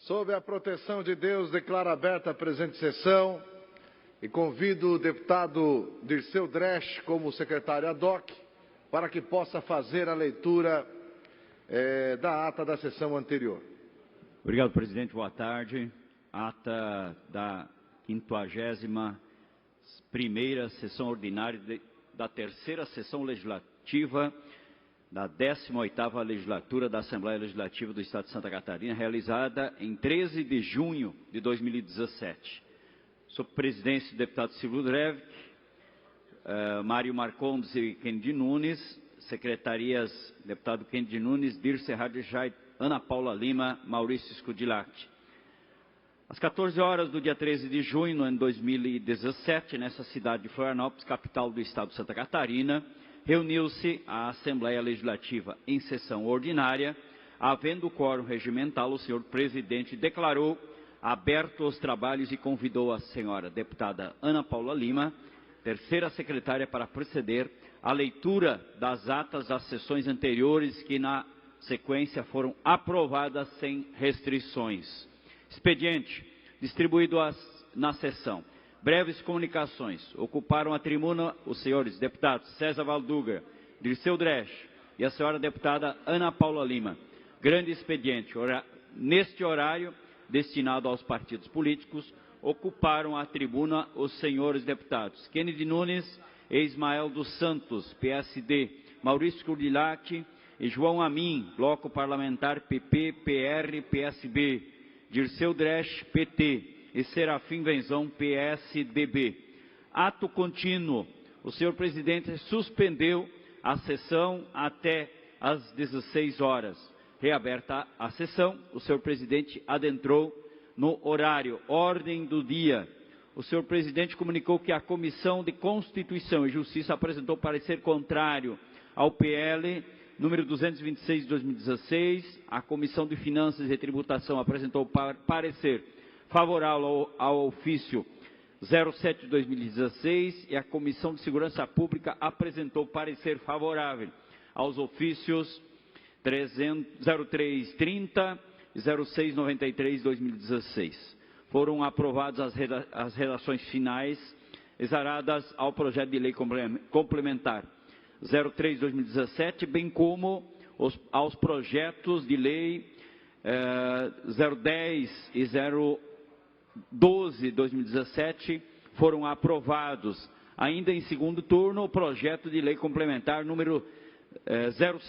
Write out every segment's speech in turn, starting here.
Sob a proteção de Deus, declaro aberta a presente sessão e convido o deputado Dirceu Dresch como secretário ad hoc para que possa fazer a leitura da ata da sessão anterior. Obrigado, presidente. Boa tarde. Ata da 51ª sessão ordinária da terceira sessão legislativa da 18ª legislatura da Assembleia Legislativa do Estado de Santa Catarina, realizada em 13 de junho de 2017. Sob presidência do deputado Silvio Dresch, Mário Marcondes e Kennedy Nunes, secretarias deputado Kennedy Nunes, Dirce Radjai, Ana Paula Lima, Maurício Scudilati. Às 14 horas do dia 13 de junho, no ano 2017, nessa cidade de Florianópolis, capital do Estado de Santa Catarina, reuniu-se a Assembleia Legislativa em sessão ordinária. Havendo quórum regimental, o senhor presidente declarou aberto os trabalhos e convidou a senhora deputada Ana Paula Lima, terceira secretária, para proceder à leitura das atas das sessões anteriores que, na sequência, foram aprovadas sem restrições. Expediente distribuído na sessão. Breves comunicações. Ocuparam a tribuna os senhores deputados César Valduga, Dirceu Dresch e a senhora deputada Ana Paula Lima. Grande expediente. Neste horário, destinado aos partidos políticos, ocuparam a tribuna os senhores deputados Kennedy Nunes e Ismael dos Santos, PSD, Maurício Scudilati e João Amin, Bloco Parlamentar PP, PR, PSB, Dirceu Dresch, PT, e Serafim Venzão, PSDB. Ato contínuo. O senhor presidente suspendeu a sessão até às 16 horas. Reaberta a sessão, o senhor presidente adentrou no horário. Ordem do dia. O senhor presidente comunicou que a Comissão de Constituição e Justiça apresentou parecer contrário ao PL número 226 de 2016. A Comissão de Finanças e Tributação apresentou parecer favorável ao ofício 07 de 2016 e a Comissão de Segurança Pública apresentou parecer favorável aos ofícios 0330 e 0693 de 2016. Foram aprovadas as redações finais exaradas ao projeto de lei complementar 03 de 2017, bem como aos projetos de lei 010 e 012 de 2017 foram aprovados. Ainda em segundo turno, o projeto de lei complementar número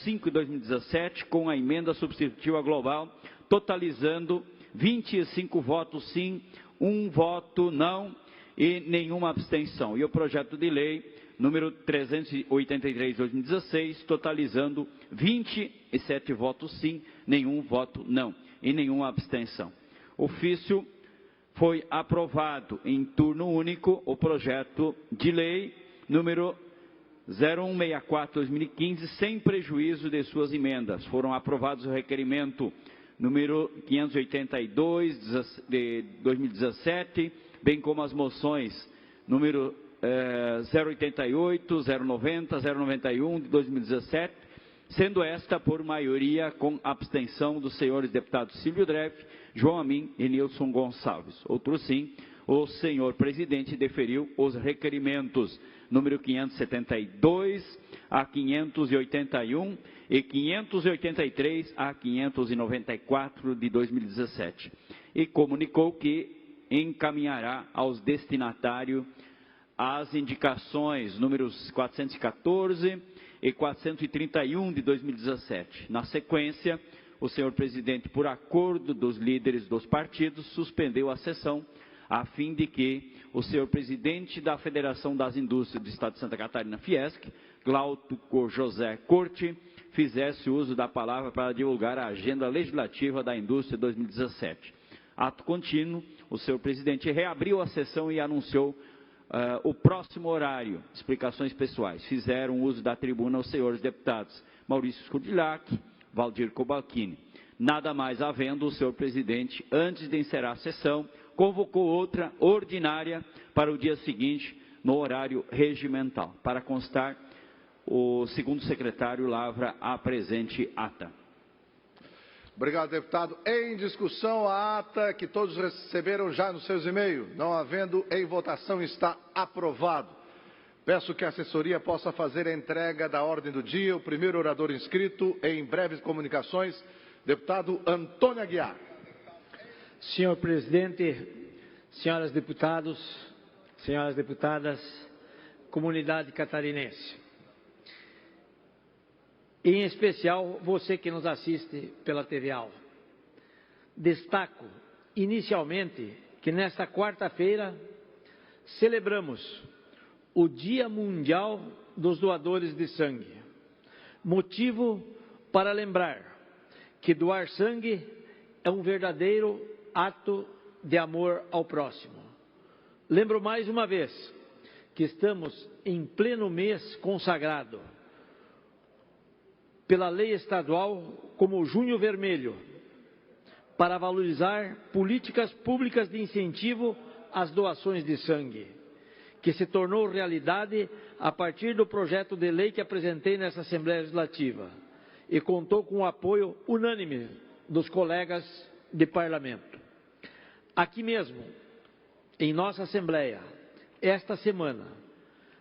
05 de 2017, com a emenda substitutiva global, totalizando 25 votos sim, 1 voto não e nenhuma abstenção. E o projeto de lei número 383 de 2016, totalizando 27 votos sim, nenhum voto não e nenhuma abstenção. Ofício foi aprovado em turno único o projeto de lei número 0164/2015, sem prejuízo de suas emendas. Foram aprovados o requerimento número 582 de 2017, bem como as moções número 088, 090, 091 de 2017, sendo esta por maioria com abstenção dos senhores deputados Silvio Dresch, João Amin e Nilson Gonçalves. Outro sim, o senhor presidente deferiu os requerimentos número 572 a 581 e 583 a 594 de 2017 e comunicou que encaminhará aos destinatários as indicações números 414 e 431 de 2017. Na sequência, o senhor presidente, por acordo dos líderes dos partidos, suspendeu a sessão a fim de que o senhor presidente da Federação das Indústrias do Estado de Santa Catarina, Fiesc, Glauco José Corte, fizesse uso da palavra para divulgar a agenda legislativa da indústria 2017. Ato contínuo, o senhor presidente reabriu a sessão e anunciou o próximo horário. Explicações pessoais. Fizeram uso da tribuna os senhores deputados Maurício Scudilati, Valdir Cobalcini. Nada mais havendo, o senhor presidente, antes de encerrar a sessão, convocou outra ordinária para o dia seguinte, no horário regimental. Para constar, o segundo secretário lavra a presente ata. Obrigado, deputado. Em discussão, a ata que todos receberam já nos seus e-mails. Não havendo em votação, está aprovado. Peço que a assessoria possa fazer a entrega da ordem do dia. O primeiro orador inscrito em breves comunicações, deputado Antônio Aguiar. Senhor presidente, senhoras deputados, senhoras deputadas, comunidade catarinense. Em especial, você que nos assiste pela TV Aula. Destaco, inicialmente, que nesta quarta-feira celebramos o Dia Mundial dos Doadores de Sangue. Motivo para lembrar que doar sangue é um verdadeiro ato de amor ao próximo. Lembro mais uma vez que estamos em pleno mês consagrado pela lei estadual como Junho Vermelho, para valorizar políticas públicas de incentivo às doações de sangue, que se tornou realidade a partir do projeto de lei que apresentei nessa Assembleia Legislativa e contou com o apoio unânime dos colegas de parlamento. Aqui mesmo, em nossa Assembleia, esta semana,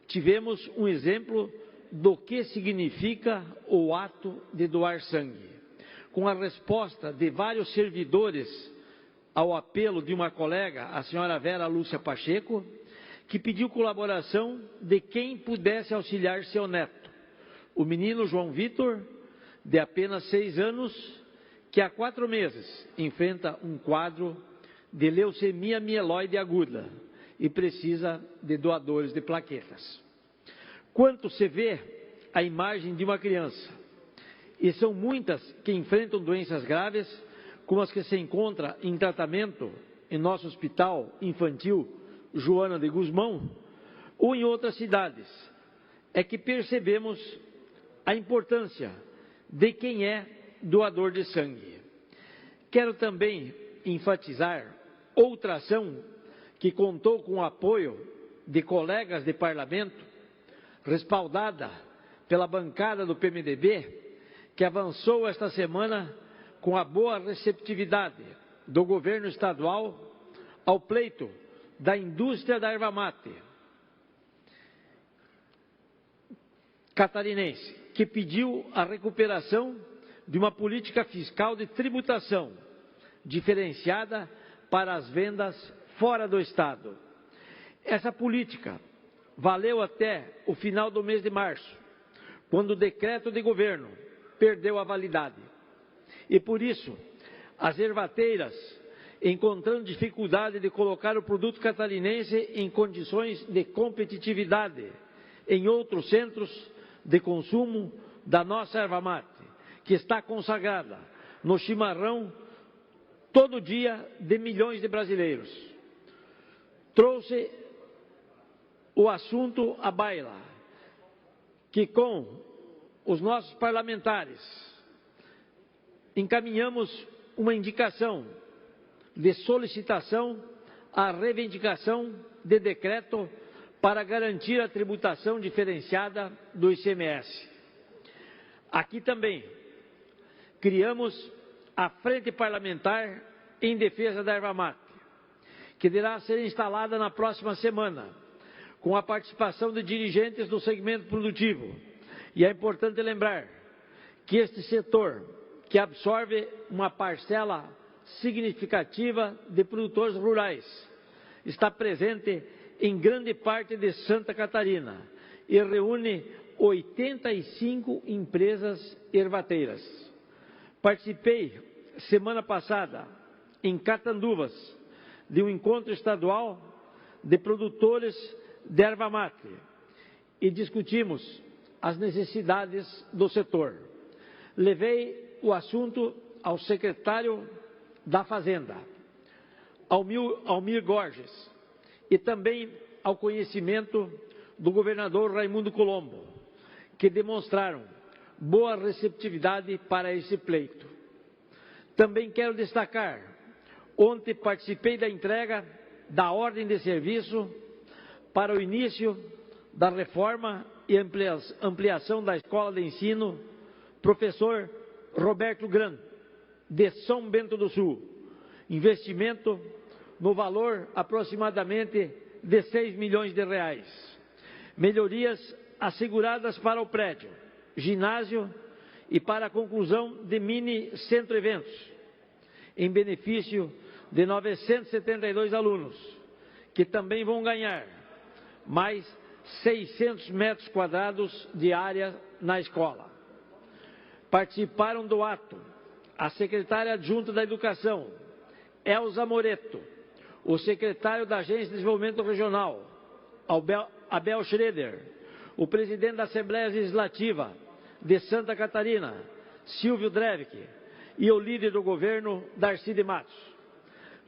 tivemos um exemplo do que significa o ato de doar sangue, com a resposta de vários servidores ao apelo de uma colega, a senhora Vera Lúcia Pacheco, que pediu colaboração de quem pudesse auxiliar seu neto, o menino João Vitor, de apenas 6 anos, que há 4 meses enfrenta um quadro de leucemia mieloide aguda e precisa de doadores de plaquetas. Quanto se vê a imagem de uma criança, e são muitas que enfrentam doenças graves, como as que se encontram em tratamento em nosso hospital infantil Joana de Guzmão, ou em outras cidades, é que percebemos a importância de quem é doador de sangue. Quero também enfatizar outra ação que contou com o apoio de colegas de parlamento, respaldada pela bancada do PMDB, que avançou esta semana com a boa receptividade do governo estadual ao pleito da indústria da erva mate catarinense, que pediu a recuperação de uma política fiscal de tributação diferenciada para as vendas fora do Estado. Essa política valeu até o final do mês de março, quando o decreto de governo perdeu a validade. E por isso, as ervateiras, encontrando dificuldade de colocar o produto catarinense em condições de competitividade em outros centros de consumo da nossa erva mate, que está consagrada no chimarrão todo dia de milhões de brasileiros. Trouxe o assunto à baila, que com os nossos parlamentares encaminhamos uma indicação de solicitação à reivindicação de decreto para garantir a tributação diferenciada do ICMS. Aqui também criamos a Frente Parlamentar em Defesa da Erva Mate, que deverá ser instalada na próxima semana, com a participação de dirigentes do segmento produtivo. E é importante lembrar que este setor, que absorve uma parcela significativa de produtores rurais, está presente em grande parte de Santa Catarina e reúne 85 empresas ervateiras. Participei semana passada em Catanduvas de um encontro estadual de produtores de erva mate e discutimos as necessidades do setor. Levei o assunto ao secretário da Fazenda, Almir Gorges, e também ao conhecimento do governador Raimundo Colombo, que demonstraram boa receptividade para esse pleito. Também quero destacar, ontem participei da entrega da ordem de serviço para o início da reforma e ampliação da Escola de Ensino Professor Roberto Gran, de São Bento do Sul. Investimento no valor aproximadamente de 6 milhões de reais. Melhorias asseguradas para o prédio, ginásio e para a conclusão de mini centro eventos, em benefício de 972 alunos, que também vão ganhar mais 600 metros quadrados de área na escola. Participaram do ato a secretária adjunta da Educação, Elza Moreto, o secretário da Agência de Desenvolvimento Regional, Abel Schroeder, o presidente da Assembleia Legislativa de Santa Catarina, Silvio Drevik, e o líder do governo, Darcy de Matos.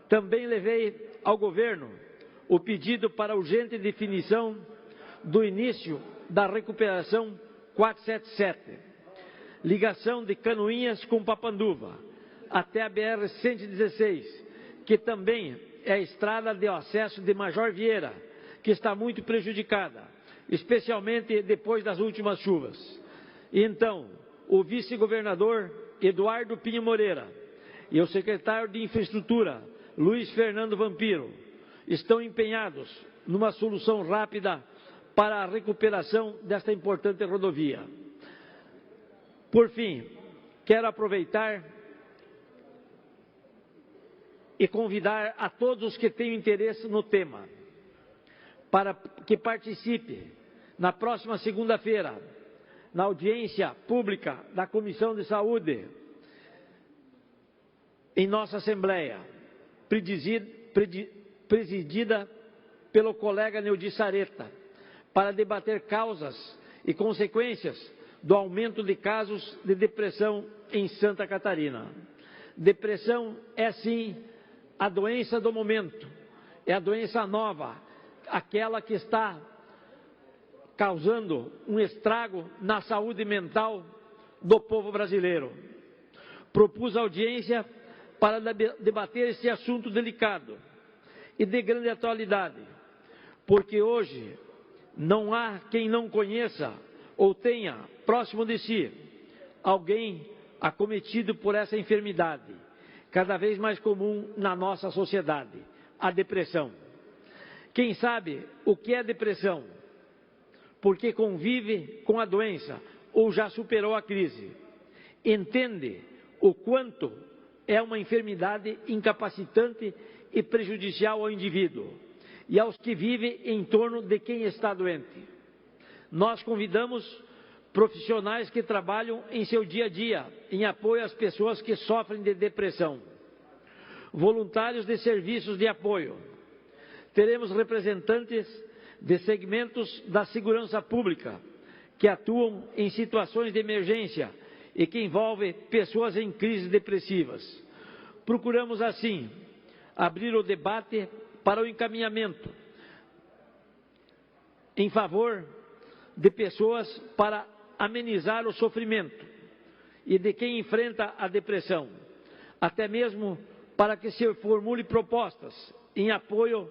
Também levei ao governo o pedido para urgente definição do início da recuperação 477, ligação de Canoinhas com Papanduva, até a BR-116, que também é a estrada de acesso de Major Vieira, que está muito prejudicada, especialmente depois das últimas chuvas. E então, o vice-governador Eduardo Pinho Moreira e o secretário de Infraestrutura, Luiz Fernando Vampiro, estão empenhados numa solução rápida para a recuperação desta importante rodovia. Por fim, quero aproveitar e convidar a todos os que tenham interesse no tema para que participe na próxima segunda-feira, na audiência pública da Comissão de Saúde, em nossa Assembleia, presidida pelo colega Neudi Sareta, para debater causas e consequências do aumento de casos de depressão em Santa Catarina. Depressão é, sim, a doença do momento, é a doença nova, aquela que está causando um estrago na saúde mental do povo brasileiro. Propus audiência para debater esse assunto delicado e de grande atualidade, porque hoje não há quem não conheça ou tenha próximo de si alguém acometido por essa enfermidade, cada vez mais comum na nossa sociedade, a depressão. Quem sabe o que é depressão? Porque convive com a doença ou já superou a crise. Entende o quanto é uma enfermidade incapacitante e prejudicial ao indivíduo e aos que vivem em torno de quem está doente. Nós convidamos profissionais que trabalham em seu dia a dia em apoio às pessoas que sofrem de depressão, voluntários de serviços de apoio. Teremos representantes de segmentos da segurança pública que atuam em situações de emergência e que envolvem pessoas em crises depressivas. Procuramos, assim, abrir o debate para o encaminhamento em favor de pessoas para amenizar o sofrimento e de quem enfrenta a depressão, até mesmo para que se formule propostas em apoio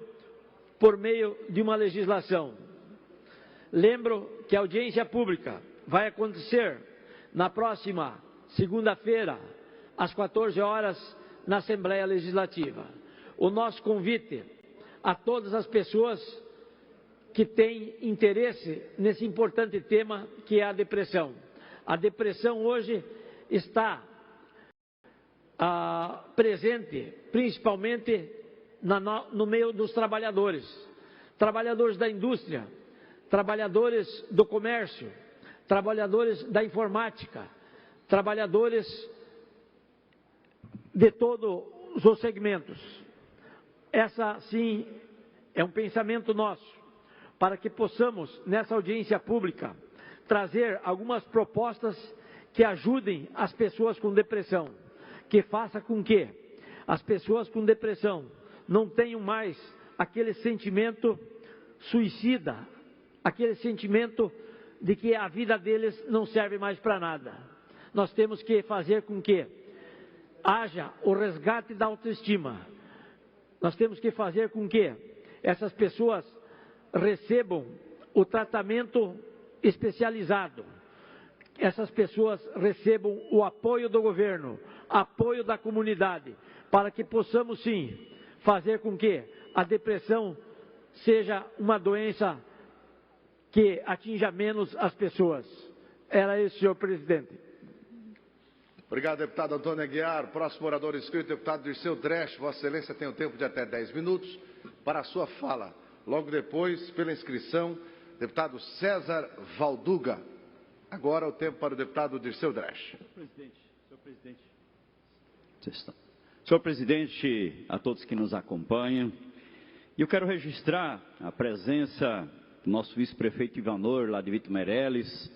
por meio de uma legislação. Lembro que a audiência pública vai acontecer na próxima segunda-feira, às 14 horas, na Assembleia Legislativa. O nosso convite a todas as pessoas que têm interesse nesse importante tema que é a depressão. A depressão hoje está presente principalmente no meio dos trabalhadores da indústria, trabalhadores do comércio, trabalhadores da informática, trabalhadores de todos os segmentos. Essa, sim, é um pensamento nosso, para que possamos, nessa audiência pública, trazer algumas propostas que ajudem as pessoas com depressão, que faça com que as pessoas com depressão não tenham mais aquele sentimento suicida, aquele sentimento de que a vida deles não serve mais para nada. Nós temos que fazer com que haja o resgate da autoestima. Nós temos que fazer com que essas pessoas recebam o tratamento especializado, essas pessoas recebam o apoio do governo apoio da comunidade, para que possamos sim fazer com que a depressão seja uma doença que atinja menos as pessoas. Era isso, senhor presidente. Obrigado, deputado Antônio Aguiar. Próximo orador inscrito, deputado Dirceu Dresch. Vossa Excelência tem um tempo de até 10 minutos para a sua fala. Logo depois, pela inscrição, deputado César Valduga. Agora o tempo para o deputado Dirceu Dresch. Senhor presidente, a todos que nos acompanham, eu quero registrar a presença do nosso vice-prefeito Ivanor, lá de Vitor Meirelles,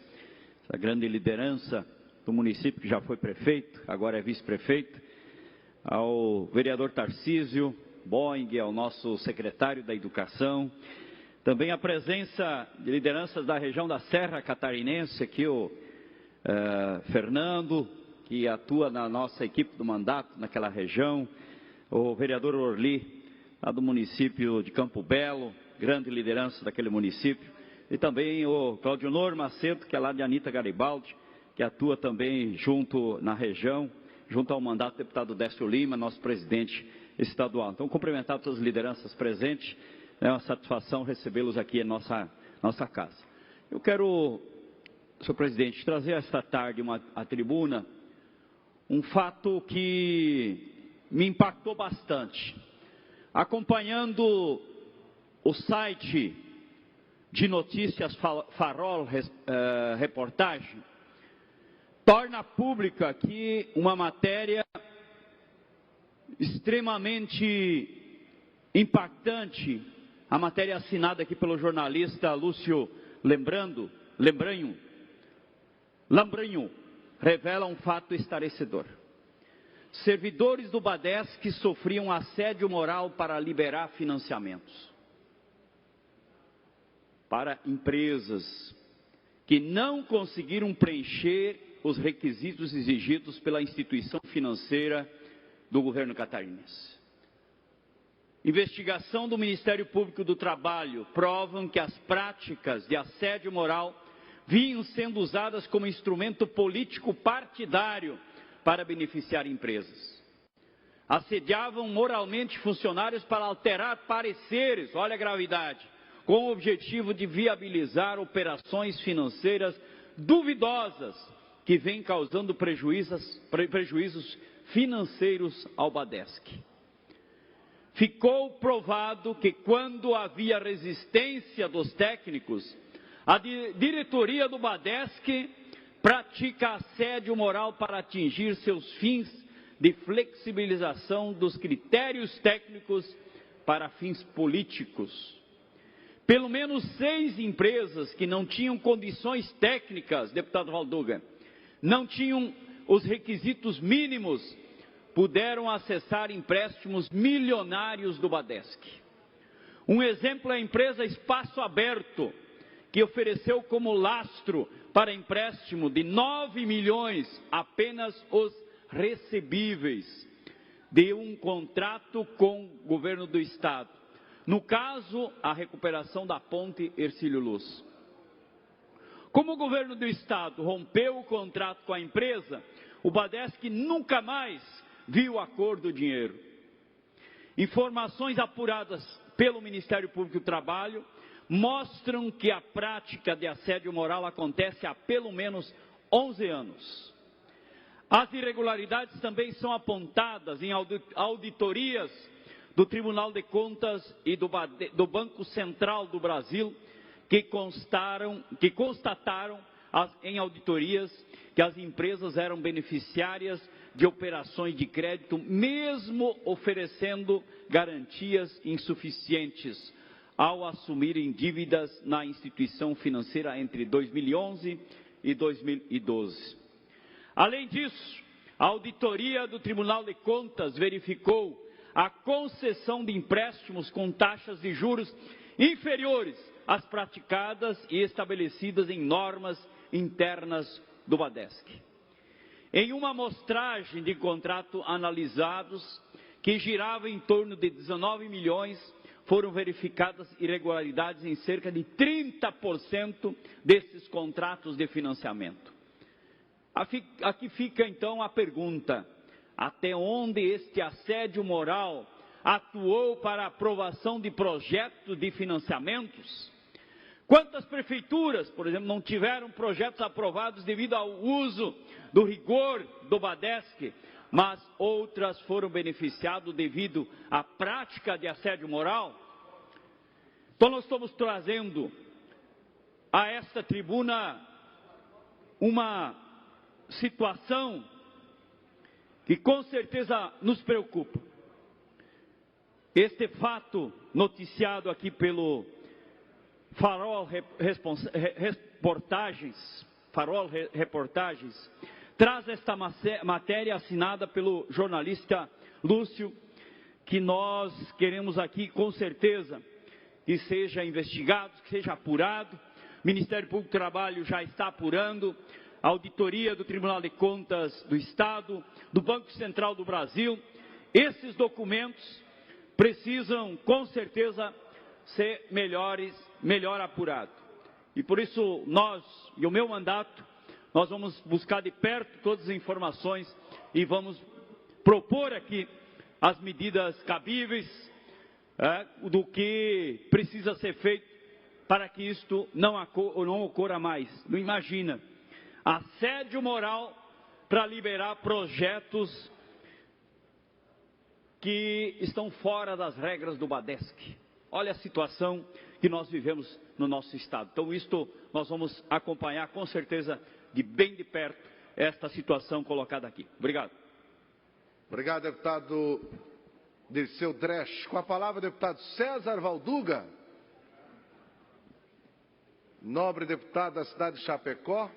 essa grande liderança do município que já foi prefeito, agora é vice-prefeito, ao vereador Tarcísio Boing, ao nosso secretário da Educação, também a presença de lideranças da região da Serra Catarinense, aqui o Fernando, que atua na nossa equipe do mandato naquela região, o vereador Orli, lá do município de Campo Belo, grande liderança daquele município, e também o Claudionor Macedo, que é lá de Anita Garibaldi, que atua também junto na região, junto ao mandato do deputado Décio Lima, nosso presidente estadual. Então, cumprimentar todas as lideranças presentes, é uma satisfação recebê-los aqui em nossa casa. Eu quero, senhor presidente, trazer esta tarde à tribuna um fato que me impactou bastante. Acompanhando o site de notícias Farol Reportagem, torna pública aqui uma matéria extremamente impactante, a matéria assinada aqui pelo jornalista Lúcio Lambranho, revela um fato esclarecedor. Servidores do Badesc sofriam assédio moral para liberar financiamentos para empresas que não conseguiram preencher os requisitos exigidos pela instituição financeira do governo catarinense. Investigação do Ministério Público do Trabalho provam que as práticas de assédio moral vinham sendo usadas como instrumento político partidário para beneficiar empresas. Assediavam moralmente funcionários para alterar pareceres, olha a gravidade, com o objetivo de viabilizar operações financeiras duvidosas que vêm causando prejuízos financeiros ao Badesc. Ficou provado que quando havia resistência dos técnicos, a diretoria do Badesc pratica assédio moral para atingir seus fins de flexibilização dos critérios técnicos para fins políticos. Pelo menos 6 empresas que não tinham condições técnicas, deputado Valduga, não tinham os requisitos mínimos, puderam acessar empréstimos milionários do Badesc. Um exemplo é a empresa Espaço Aberto, que ofereceu como lastro para empréstimo de 9 milhões apenas os recebíveis de um contrato com o governo do estado. No caso, a recuperação da ponte Hercílio Luz. Como o governo do estado rompeu o contrato com a empresa, o Badesc nunca mais viu a cor do dinheiro. Informações apuradas pelo Ministério Público do Trabalho mostram que a prática de assédio moral acontece há pelo menos 11 anos. As irregularidades também são apontadas em auditorias do Tribunal de Contas e do Banco Central do Brasil, que constataram em auditorias que as empresas eram beneficiárias de operações de crédito, mesmo oferecendo garantias insuficientes ao assumirem dívidas na instituição financeira entre 2011 e 2012. Além disso, a auditoria do Tribunal de Contas verificou a concessão de empréstimos com taxas de juros inferiores às praticadas e estabelecidas em normas internas do Badesc. Em uma amostragem de contrato analisados, que girava em torno de 19 milhões, foram verificadas irregularidades em cerca de 30% desses contratos de financiamento. Aqui fica então a pergunta: até onde este assédio moral atuou para a aprovação de projetos de financiamentos? Quantas prefeituras, por exemplo, não tiveram projetos aprovados devido ao uso do rigor do BADESC, mas outras foram beneficiadas devido à prática de assédio moral? Então nós estamos trazendo a esta tribuna uma situação que com certeza nos preocupa. Este fato noticiado aqui pelo Farol Reportagens traz esta matéria assinada pelo jornalista Lúcio, que nós queremos aqui com certeza que seja investigado, que seja apurado. O Ministério Público do Trabalho já está apurando, a auditoria do Tribunal de Contas do Estado, do Banco Central do Brasil. Esses documentos precisam com certeza ser melhor apurado. E por isso nós, e o meu mandato, nós vamos buscar de perto todas as informações e vamos propor aqui as medidas cabíveis do que precisa ser feito para que isto não ocorra mais. Não imagina, assédio moral para liberar projetos que estão fora das regras do BADESC. Olha a situação que nós vivemos no nosso estado. Então, isto nós vamos acompanhar com certeza de bem de perto esta situação colocada aqui. Obrigado. Obrigado, deputado Dirceu Dresch. Com a palavra, deputado César Valduga, nobre deputado da cidade de Chapecó,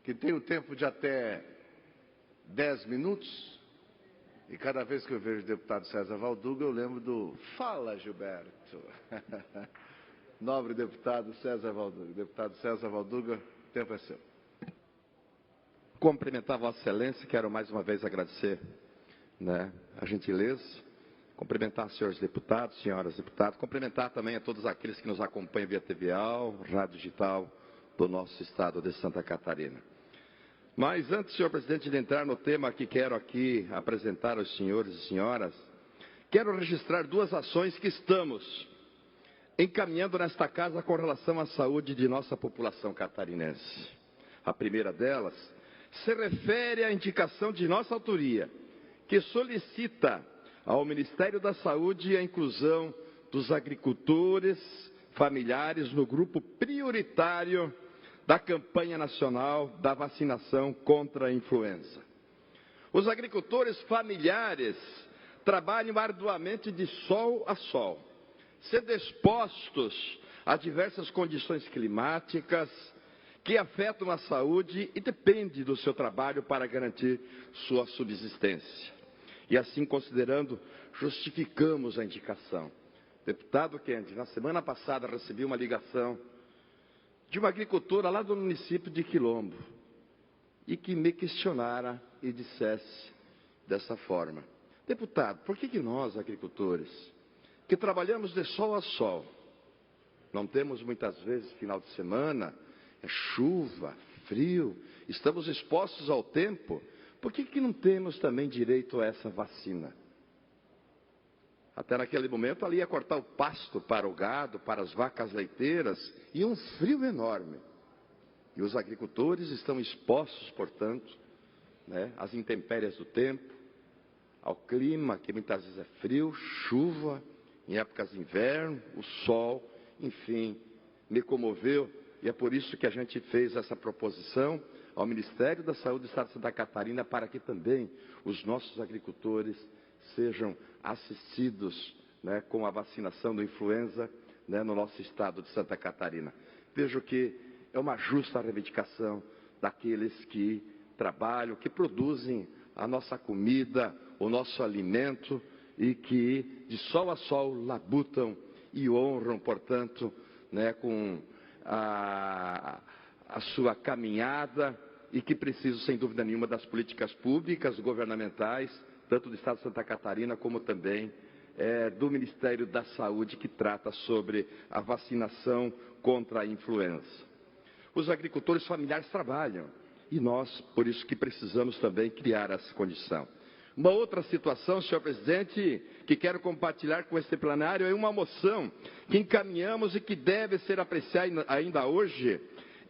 que tem o tempo de até 10 minutos. E cada vez que eu vejo o deputado César Valduga, eu lembro do Fala, Gilberto. Nobre deputado César Valduga. Deputado César Valduga, o tempo é seu. Cumprimentar Vossa Excelência, quero mais uma vez agradecer a gentileza, cumprimentar os senhores deputados, senhoras deputadas, cumprimentar também a todos aqueles que nos acompanham via TVAL, rádio digital do nosso estado de Santa Catarina. Mas antes, senhor presidente, de entrar no tema que quero aqui apresentar aos senhores e senhoras, quero registrar duas ações que estamos encaminhando nesta casa com relação à saúde de nossa população catarinense. A primeira delas se refere à indicação de nossa autoria, que solicita ao Ministério da Saúde a inclusão dos agricultores familiares no grupo prioritário da campanha nacional da vacinação contra a influenza. Os agricultores familiares trabalham arduamente de sol a sol, sendo expostos a diversas condições climáticas que afetam a saúde e dependem do seu trabalho para garantir sua subsistência. E assim, considerando, justificamos a indicação. Deputado Kennedy, na semana passada recebi uma ligação de uma agricultora lá do município de Quilombo, e que me questionara e dissesse dessa forma: deputado, por que nós, agricultores, que trabalhamos de sol a sol, não temos muitas vezes final de semana, é chuva, frio, estamos expostos ao tempo, por que não temos também direito a essa vacina? Até naquele momento ali ia cortar o pasto para o gado, para as vacas leiteiras, e um frio enorme. E os agricultores estão expostos, portanto, às intempéries do tempo, ao clima, que muitas vezes é frio, chuva, em épocas de inverno, o sol, enfim, me comoveu. E é por isso que a gente fez essa proposição ao Ministério da Saúde do Estado de Santa Catarina, para que também os nossos agricultores sejam assistidos com a vacinação da influenza no nosso estado de Santa Catarina. Vejo que é uma justa reivindicação daqueles que trabalham, que produzem a nossa comida, o nosso alimento, e que de sol a sol labutam e honram, portanto, com a sua caminhada, e que precisam, sem dúvida nenhuma, das políticas públicas, governamentais, tanto do Estado de Santa Catarina, como também do Ministério da Saúde, que trata sobre a vacinação contra a influenza. Os agricultores familiares trabalham, e nós, por isso que precisamos também criar essa condição. Uma outra situação, senhor presidente, que quero compartilhar com este plenário é uma moção que encaminhamos e que deve ser apreciada ainda hoje,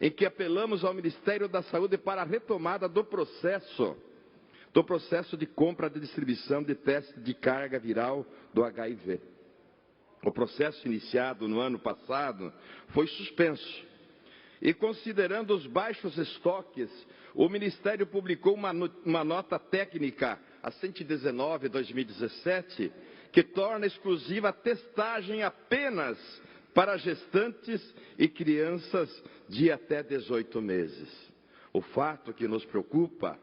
em que apelamos ao Ministério da Saúde para a retomada do processo de compra de distribuição de teste de carga viral do HIV. O processo iniciado no ano passado foi suspenso. E considerando os baixos estoques, o Ministério publicou uma nota técnica, a 119/2017, que torna exclusiva a testagem apenas para gestantes e crianças de até 18 meses. O fato que nos preocupa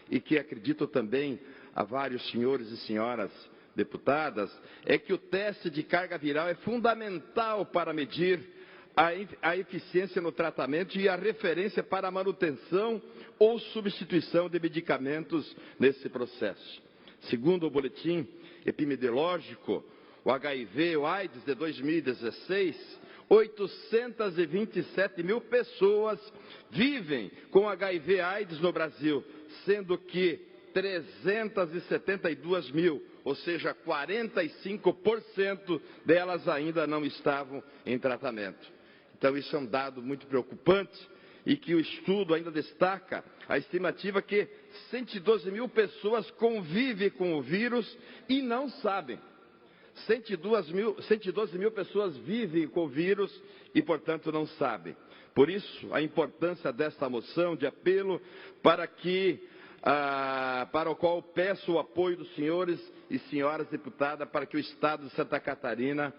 e que acredito também a vários senhores e senhoras deputadas, é que o teste de carga viral é fundamental para medir a eficiência no tratamento e a referência para a manutenção ou substituição de medicamentos nesse processo. Segundo o boletim epidemiológico, o HIV, o AIDS de 2016, 827 mil pessoas vivem com HIV/AIDS no Brasil, sendo que 372 mil, ou seja, 45% delas ainda não estavam em tratamento. Então, isso é um dado muito preocupante e que o estudo ainda destaca a estimativa que 112 mil pessoas convivem com o vírus e não sabem. 112 mil pessoas vivem com o vírus e, portanto, não sabem. Por isso, a importância desta moção de apelo para o qual peço o apoio dos senhores e senhoras deputadas para que o Estado de Santa Catarina,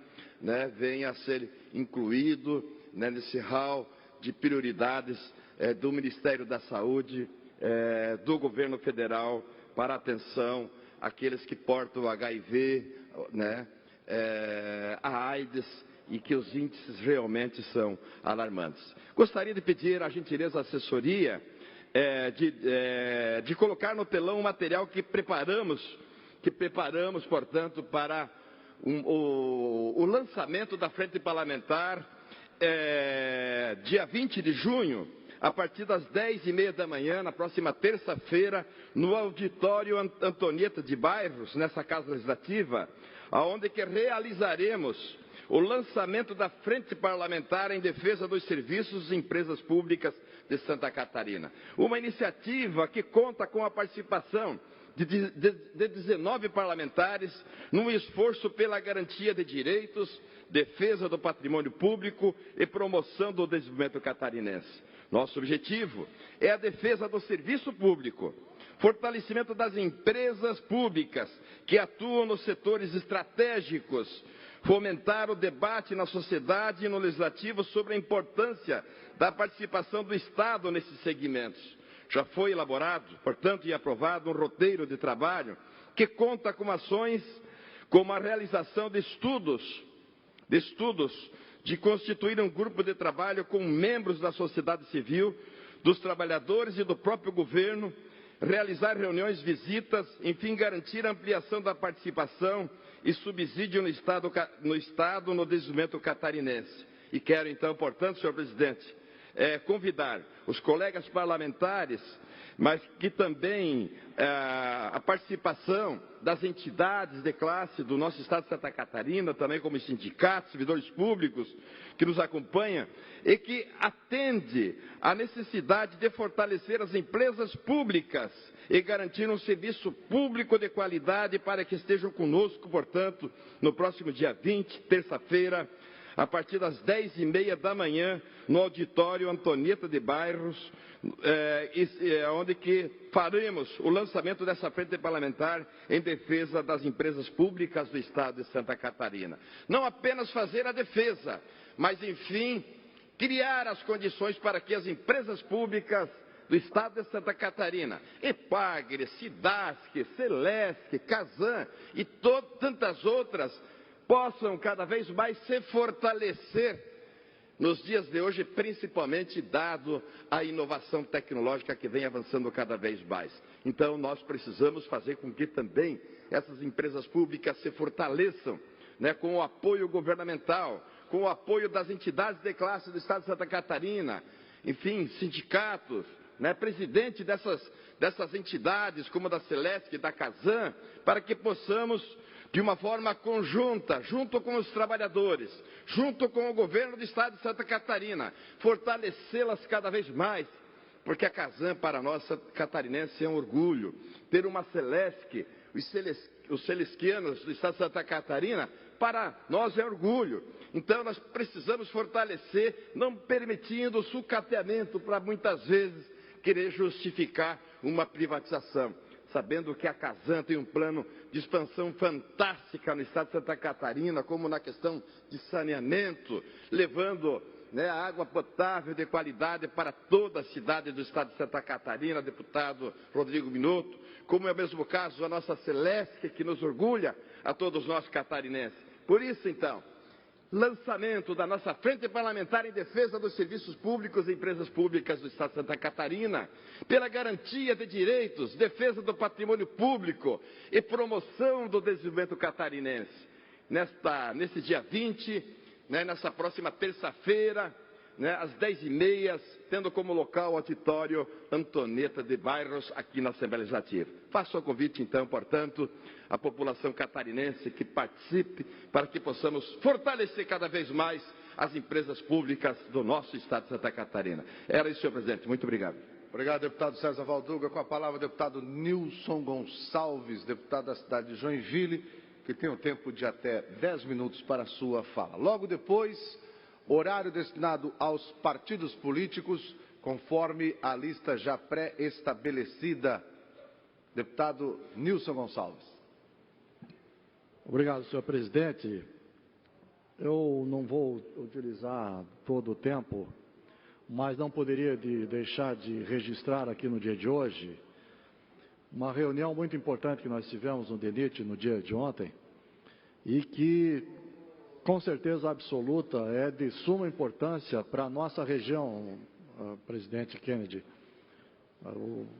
venha a ser incluído nesse hall de prioridades do Ministério da Saúde, do Governo Federal, para atenção àqueles que portam o HIV, a AIDS, e que os índices realmente são alarmantes. Gostaria de pedir a gentileza da assessoria de colocar no telão um material que preparamos, portanto, para o lançamento da Frente Parlamentar, dia 20 de junho, a partir das 10h30 da manhã, na próxima terça-feira, no auditório Antonieta de Bairros, nessa Casa Legislativa, aonde que realizaremos o lançamento da Frente Parlamentar em defesa dos serviços e empresas públicas de Santa Catarina. Uma iniciativa que conta com a participação de 19 parlamentares, num esforço pela garantia de direitos, defesa do patrimônio público e promoção do desenvolvimento catarinense. Nosso objetivo é a defesa do serviço público, fortalecimento das empresas públicas que atuam nos setores estratégicos, fomentar o debate na sociedade e no legislativo sobre a importância da participação do Estado nesses segmentos. Já foi elaborado, portanto, e aprovado um roteiro de trabalho que conta com ações como a realização de estudos de constituir um grupo de trabalho com membros da sociedade civil, dos trabalhadores e do próprio governo, realizar reuniões, visitas, enfim, garantir a ampliação da participação e subsídio no Estado no desenvolvimento catarinense. E quero, então, portanto, senhor presidente, convidar os colegas parlamentares, mas que também a participação das entidades de classe do nosso Estado de Santa Catarina, também como sindicatos, servidores públicos, que nos acompanham, e que atende à necessidade de fortalecer as empresas públicas e garantir um serviço público de qualidade para que estejam conosco, portanto, no próximo dia 20, terça-feira, a partir das 10h30 da manhã, no auditório Antonieta de Bairros, onde que faremos o lançamento dessa frente parlamentar em defesa das empresas públicas do Estado de Santa Catarina. Não apenas fazer a defesa, mas, enfim, criar as condições para que as empresas públicas do Estado de Santa Catarina, Epagre, Cidasc, Celesc, Casan e tantas outras, possam cada vez mais se fortalecer nos dias de hoje, principalmente dado a inovação tecnológica que vem avançando cada vez mais. Então, nós precisamos fazer com que também essas empresas públicas se fortaleçam, com o apoio governamental, com o apoio das entidades de classe do Estado de Santa Catarina, enfim, sindicatos, né, presidente dessas entidades, como a da Celesc e da Casan, para que possamos, de uma forma conjunta, junto com os trabalhadores, junto com o governo do Estado de Santa Catarina, fortalecê-las cada vez mais, porque a Casan, para nós catarinenses, é um orgulho. Ter uma Celesc, os celesquianos do Estado de Santa Catarina, para nós é orgulho. Então, nós precisamos fortalecer, não permitindo o sucateamento para, muitas vezes, querer justificar uma privatização. Sabendo que a Casan tem um plano de expansão fantástica no Estado de Santa Catarina, como na questão de saneamento, levando, né, a água potável de qualidade para toda a cidade do Estado de Santa Catarina, deputado Rodrigo Minotto, como é o mesmo caso a nossa Celesc, que nos orgulha a todos nós catarinenses. Por isso, então, lançamento da nossa Frente Parlamentar em Defesa dos Serviços Públicos e Empresas Públicas do Estado de Santa Catarina, pela garantia de direitos, defesa do patrimônio público e promoção do desenvolvimento catarinense. Nesse dia 20, né, nessa próxima terça-feira, né, às 10h30, tendo como local o auditório Antonieta de Barros, aqui na Assembleia Legislativa. Faço o convite, então, portanto, à população catarinense que participe, para que possamos fortalecer cada vez mais as empresas públicas do nosso Estado de Santa Catarina. Era isso, senhor presidente. Muito obrigado. Obrigado, deputado César Valduga. Com a palavra, o deputado Nilson Gonçalves, deputado da cidade de Joinville, que tem um tempo de até 10 minutos para a sua fala. Logo depois, horário destinado aos partidos políticos, conforme a lista já pré-estabelecida. Deputado Nilson Gonçalves. Obrigado, senhor presidente. Eu não vou utilizar todo o tempo, mas não poderia deixar de registrar aqui no dia de hoje uma reunião muito importante que nós tivemos no DENIT no dia de ontem e que, com certeza absoluta, é de suma importância para a nossa região, presidente Kennedy.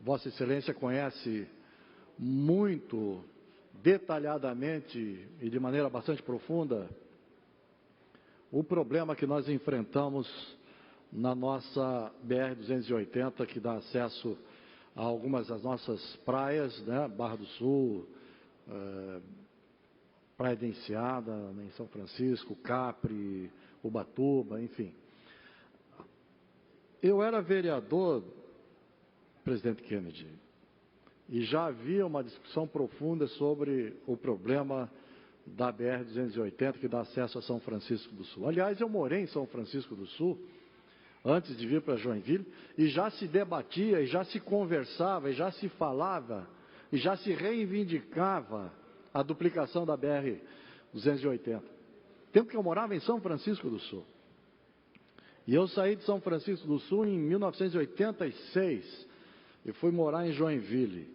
Vossa Excelência conhece muito detalhadamente e de maneira bastante profunda o problema que nós enfrentamos na nossa BR-280, que dá acesso a algumas das nossas praias, né? Barra do Sul, Praia da Enseada, em São Francisco, Capri, Ubatuba, enfim. Eu era vereador, presidente Kennedy, e já havia uma discussão profunda sobre o problema da BR-280, que dá acesso a São Francisco do Sul. Aliás, eu morei em São Francisco do Sul, antes de vir para Joinville, e já se debatia, e já se conversava, e já se falava, e já se reivindicava a duplicação da BR-280. Tempo que eu morava em São Francisco do Sul. E eu saí de São Francisco do Sul em 1986 e fui morar em Joinville.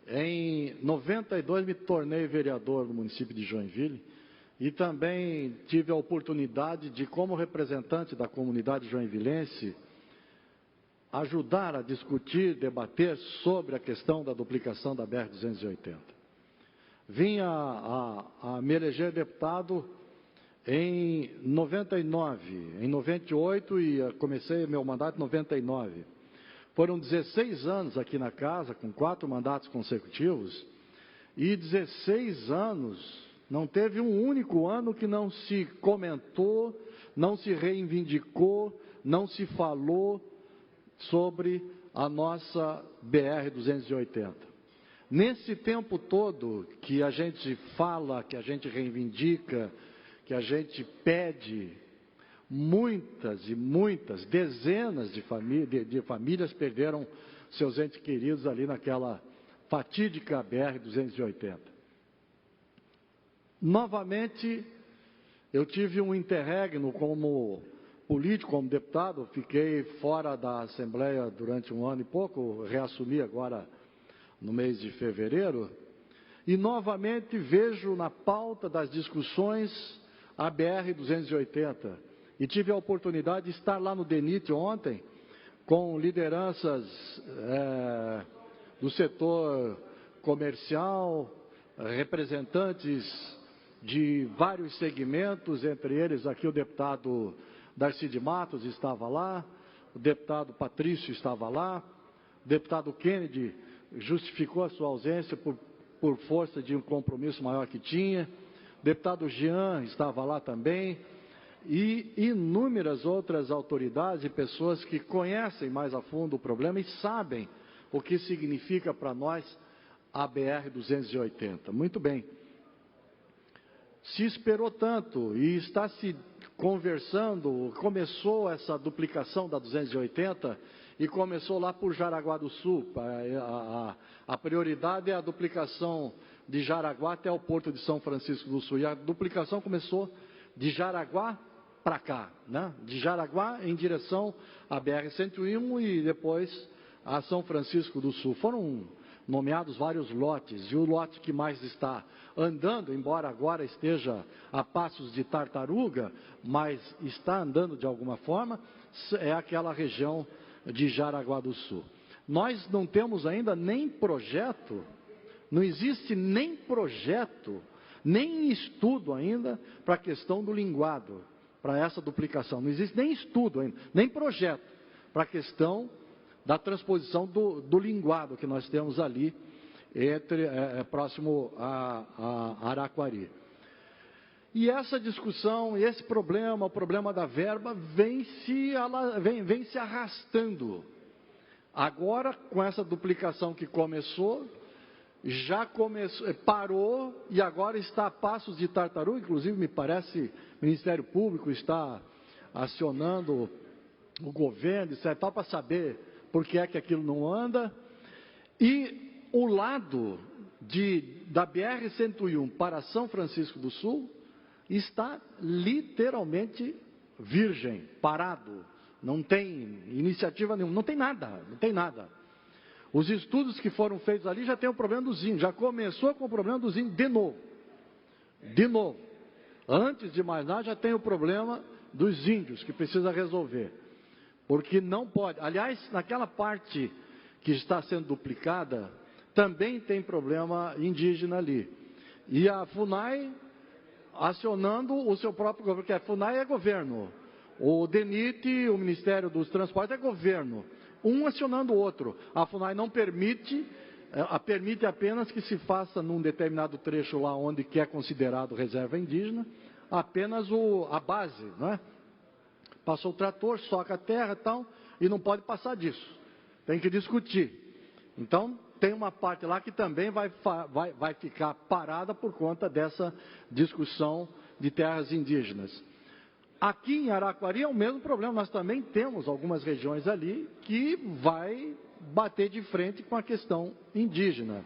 Em 92 me tornei vereador no município de Joinville e também tive a oportunidade de, como representante da comunidade joinvilense, ajudar a discutir, debater sobre a questão da duplicação da BR-280. Vim a me eleger deputado em 99, em 98 e comecei meu mandato em 99. Foram 16 anos aqui na casa, com 4 mandatos consecutivos, e 16 anos, não teve um único ano que não se comentou, não se reivindicou, não se falou sobre a nossa BR-280. Nesse tempo todo que a gente fala, que a gente reivindica, que a gente pede, muitas e muitas, dezenas de famílias perderam seus entes queridos ali naquela fatídica BR-280. Novamente, eu tive um interregno como político, como deputado, fiquei fora da Assembleia durante 1 ano e pouco, reassumi agora no mês de fevereiro, e novamente vejo na pauta das discussões a BR-280. E tive a oportunidade de estar lá no DENIT ontem, com lideranças do setor comercial, representantes de vários segmentos, entre eles aqui o deputado Darcy de Matos estava lá, o deputado Patrício estava lá, O deputado Kennedy justificou a sua ausência por força de um compromisso maior que tinha. O deputado Jean estava lá também. E inúmeras outras autoridades e pessoas que conhecem mais a fundo o problema e sabem o que significa para nós a BR-280. Muito bem. Se esperou tanto e está se conversando, começou essa duplicação da 280 e começou lá por Jaraguá do Sul. A prioridade é a duplicação de Jaraguá até o Porto de São Francisco do Sul. E a duplicação começou de Jaraguá para cá, né? De Jaraguá em direção à BR-101 e depois a São Francisco do Sul. Foram nomeados vários lotes, e o lote que mais está andando, embora agora esteja a passos de tartaruga, mas está andando de alguma forma, é aquela região de Jaraguá do Sul. Nós não temos ainda nem projeto, não existe nem projeto, nem estudo ainda para a questão do linguado, para essa duplicação. Não existe nem estudo ainda, nem projeto para a questão da transposição do linguado que nós temos ali, próximo a Araquari. E essa discussão, esse problema, o problema da verba, vem se arrastando. Agora, com essa duplicação que começou, parou e agora está a passos de tartaruga. Inclusive, me parece, o Ministério Público está acionando o governo, etc., para saber por que é que aquilo não anda. E o lado da BR-101 para São Francisco do Sul está literalmente virgem, parado. Não tem iniciativa nenhuma, não tem nada. Os estudos que foram feitos ali já tem o problema dos índios, já começou com o problema dos índios de novo. Antes de mais nada, já tem o problema dos índios que precisa resolver. Porque não pode, aliás, naquela parte que está sendo duplicada, também tem problema indígena ali. E a FUNAI acionando o seu próprio governo, porque a FUNAI é governo, o DENIT, o Ministério dos Transportes é governo, um acionando o outro. A FUNAI não permite apenas que se faça num determinado trecho lá onde que é considerado reserva indígena, apenas a base, não é? Passou o trator, soca a terra e tal, e não pode passar disso. Tem que discutir. Então, tem uma parte lá que também vai ficar parada por conta dessa discussão de terras indígenas. Aqui em Araquari é o mesmo problema. Nós também temos algumas regiões ali que vai bater de frente com a questão indígena.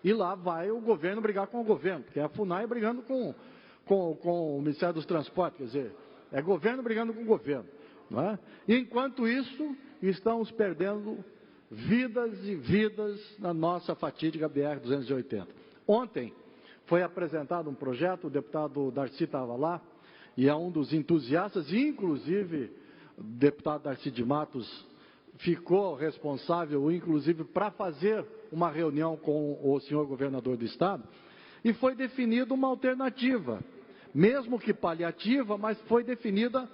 E lá vai o governo brigar com o governo, porque é a FUNAI brigando com o Ministério dos Transportes, quer dizer, é governo brigando com o governo. Não é? E enquanto isso, estamos perdendo vidas e vidas na nossa fatídica BR-280. Ontem foi apresentado um projeto, o deputado Darcy estava lá, e é um dos entusiastas, e inclusive o deputado Darcy de Matos ficou responsável, inclusive, para fazer uma reunião com o senhor governador do estado, e foi definida uma alternativa, mesmo que paliativa, mas foi definida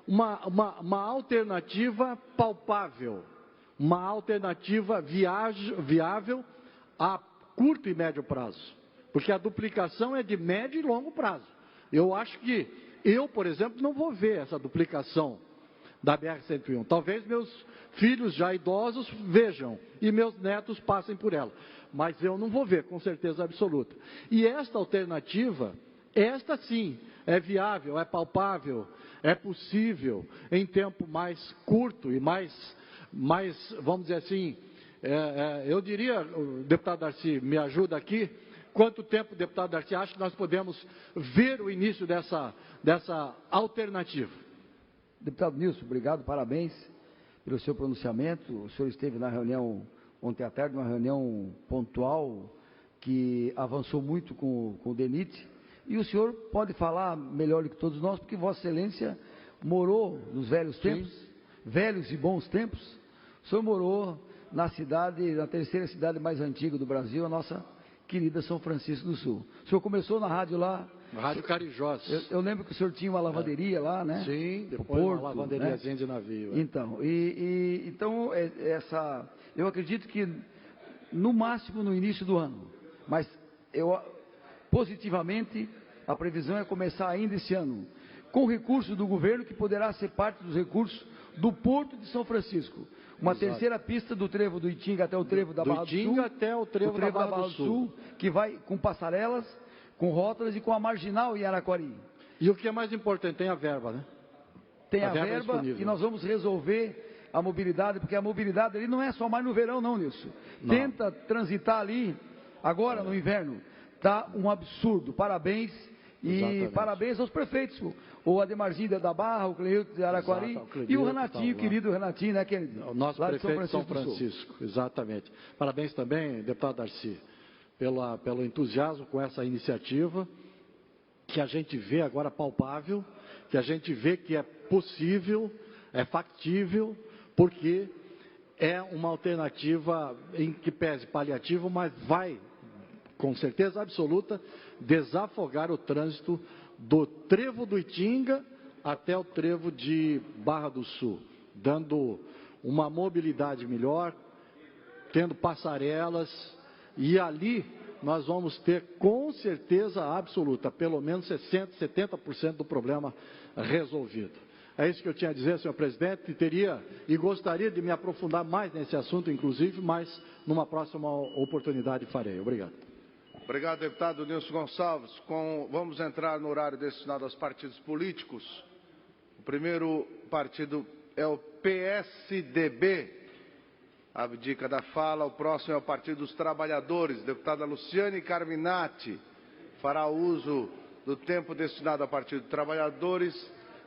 uma alternativa palpável, uma alternativa viável a curto e médio prazo, porque a duplicação é de médio e longo prazo. Eu acho que por exemplo, não vou ver essa duplicação da BR-101. Talvez meus filhos já idosos vejam e meus netos passem por ela, mas eu não vou ver, com certeza absoluta. E esta alternativa, esta sim, é viável, é palpável, é possível em tempo mais curto e mais vamos dizer assim, eu diria, o deputado Darcy me ajuda aqui, quanto tempo, deputado Darcy, acha que nós podemos ver o início dessa alternativa? Deputado Nilson, obrigado, parabéns pelo seu pronunciamento. O senhor esteve na reunião ontem à tarde, uma reunião pontual que avançou muito com o DENIT, e o senhor pode falar melhor do que todos nós, porque Vossa Excelência morou nos velhos tempos, velhos e bons tempos. O senhor morou na terceira cidade mais antiga do Brasil, a nossa querida São Francisco do Sul. O senhor começou na rádio lá. Rádio Carijós. Eu lembro que o senhor tinha uma lavanderia lá, né? Sim, depois Porto, uma lavanderiazinha, né, de navio. Então, eu acredito que no máximo no início do ano, mas positivamente a previsão é começar ainda esse ano, com recursos do governo, que poderá ser parte dos recursos do Porto de São Francisco. Uma terceira pista do trevo do Itinga até o trevo da Barra do Sul. Do Itinga até o trevo da Barra do Sul, que vai com passarelas, com rótulas e com a marginal em Araquari. E o que é mais importante, tem a verba, né? Tem a verba e nós vamos resolver a mobilidade, porque a mobilidade ali não é só mais no verão, não, Nilson. Tenta transitar ali, agora no inverno. Está um absurdo. Parabéns. E parabéns aos prefeitos. O Ademarzinho da Barra, o Cleilton de Araquari e o Renatinho, querido Renatinho, né, Kennedy? O nosso prefeito de São Francisco, exatamente. Parabéns também, deputado Darcy, pelo entusiasmo com essa iniciativa, que a gente vê agora palpável, que a gente vê que é possível, é factível, porque é uma alternativa em que pese paliativo, mas vai, com certeza absoluta, desafogar o trânsito do trevo do Itinga até o trevo de Barra do Sul, dando uma mobilidade melhor, tendo passarelas, e ali nós vamos ter com certeza absoluta, pelo menos 60%, 70% do problema resolvido. É isso que eu tinha a dizer, senhor presidente, e gostaria de me aprofundar mais nesse assunto, inclusive, mas numa próxima oportunidade farei. Obrigado. Obrigado, deputado Nilson Gonçalves. Vamos entrar no horário destinado aos partidos políticos. O primeiro partido é o PSDB, abdica da fala. O próximo é o Partido dos Trabalhadores. Deputada Luciane Carminati fará uso do tempo destinado ao Partido dos Trabalhadores.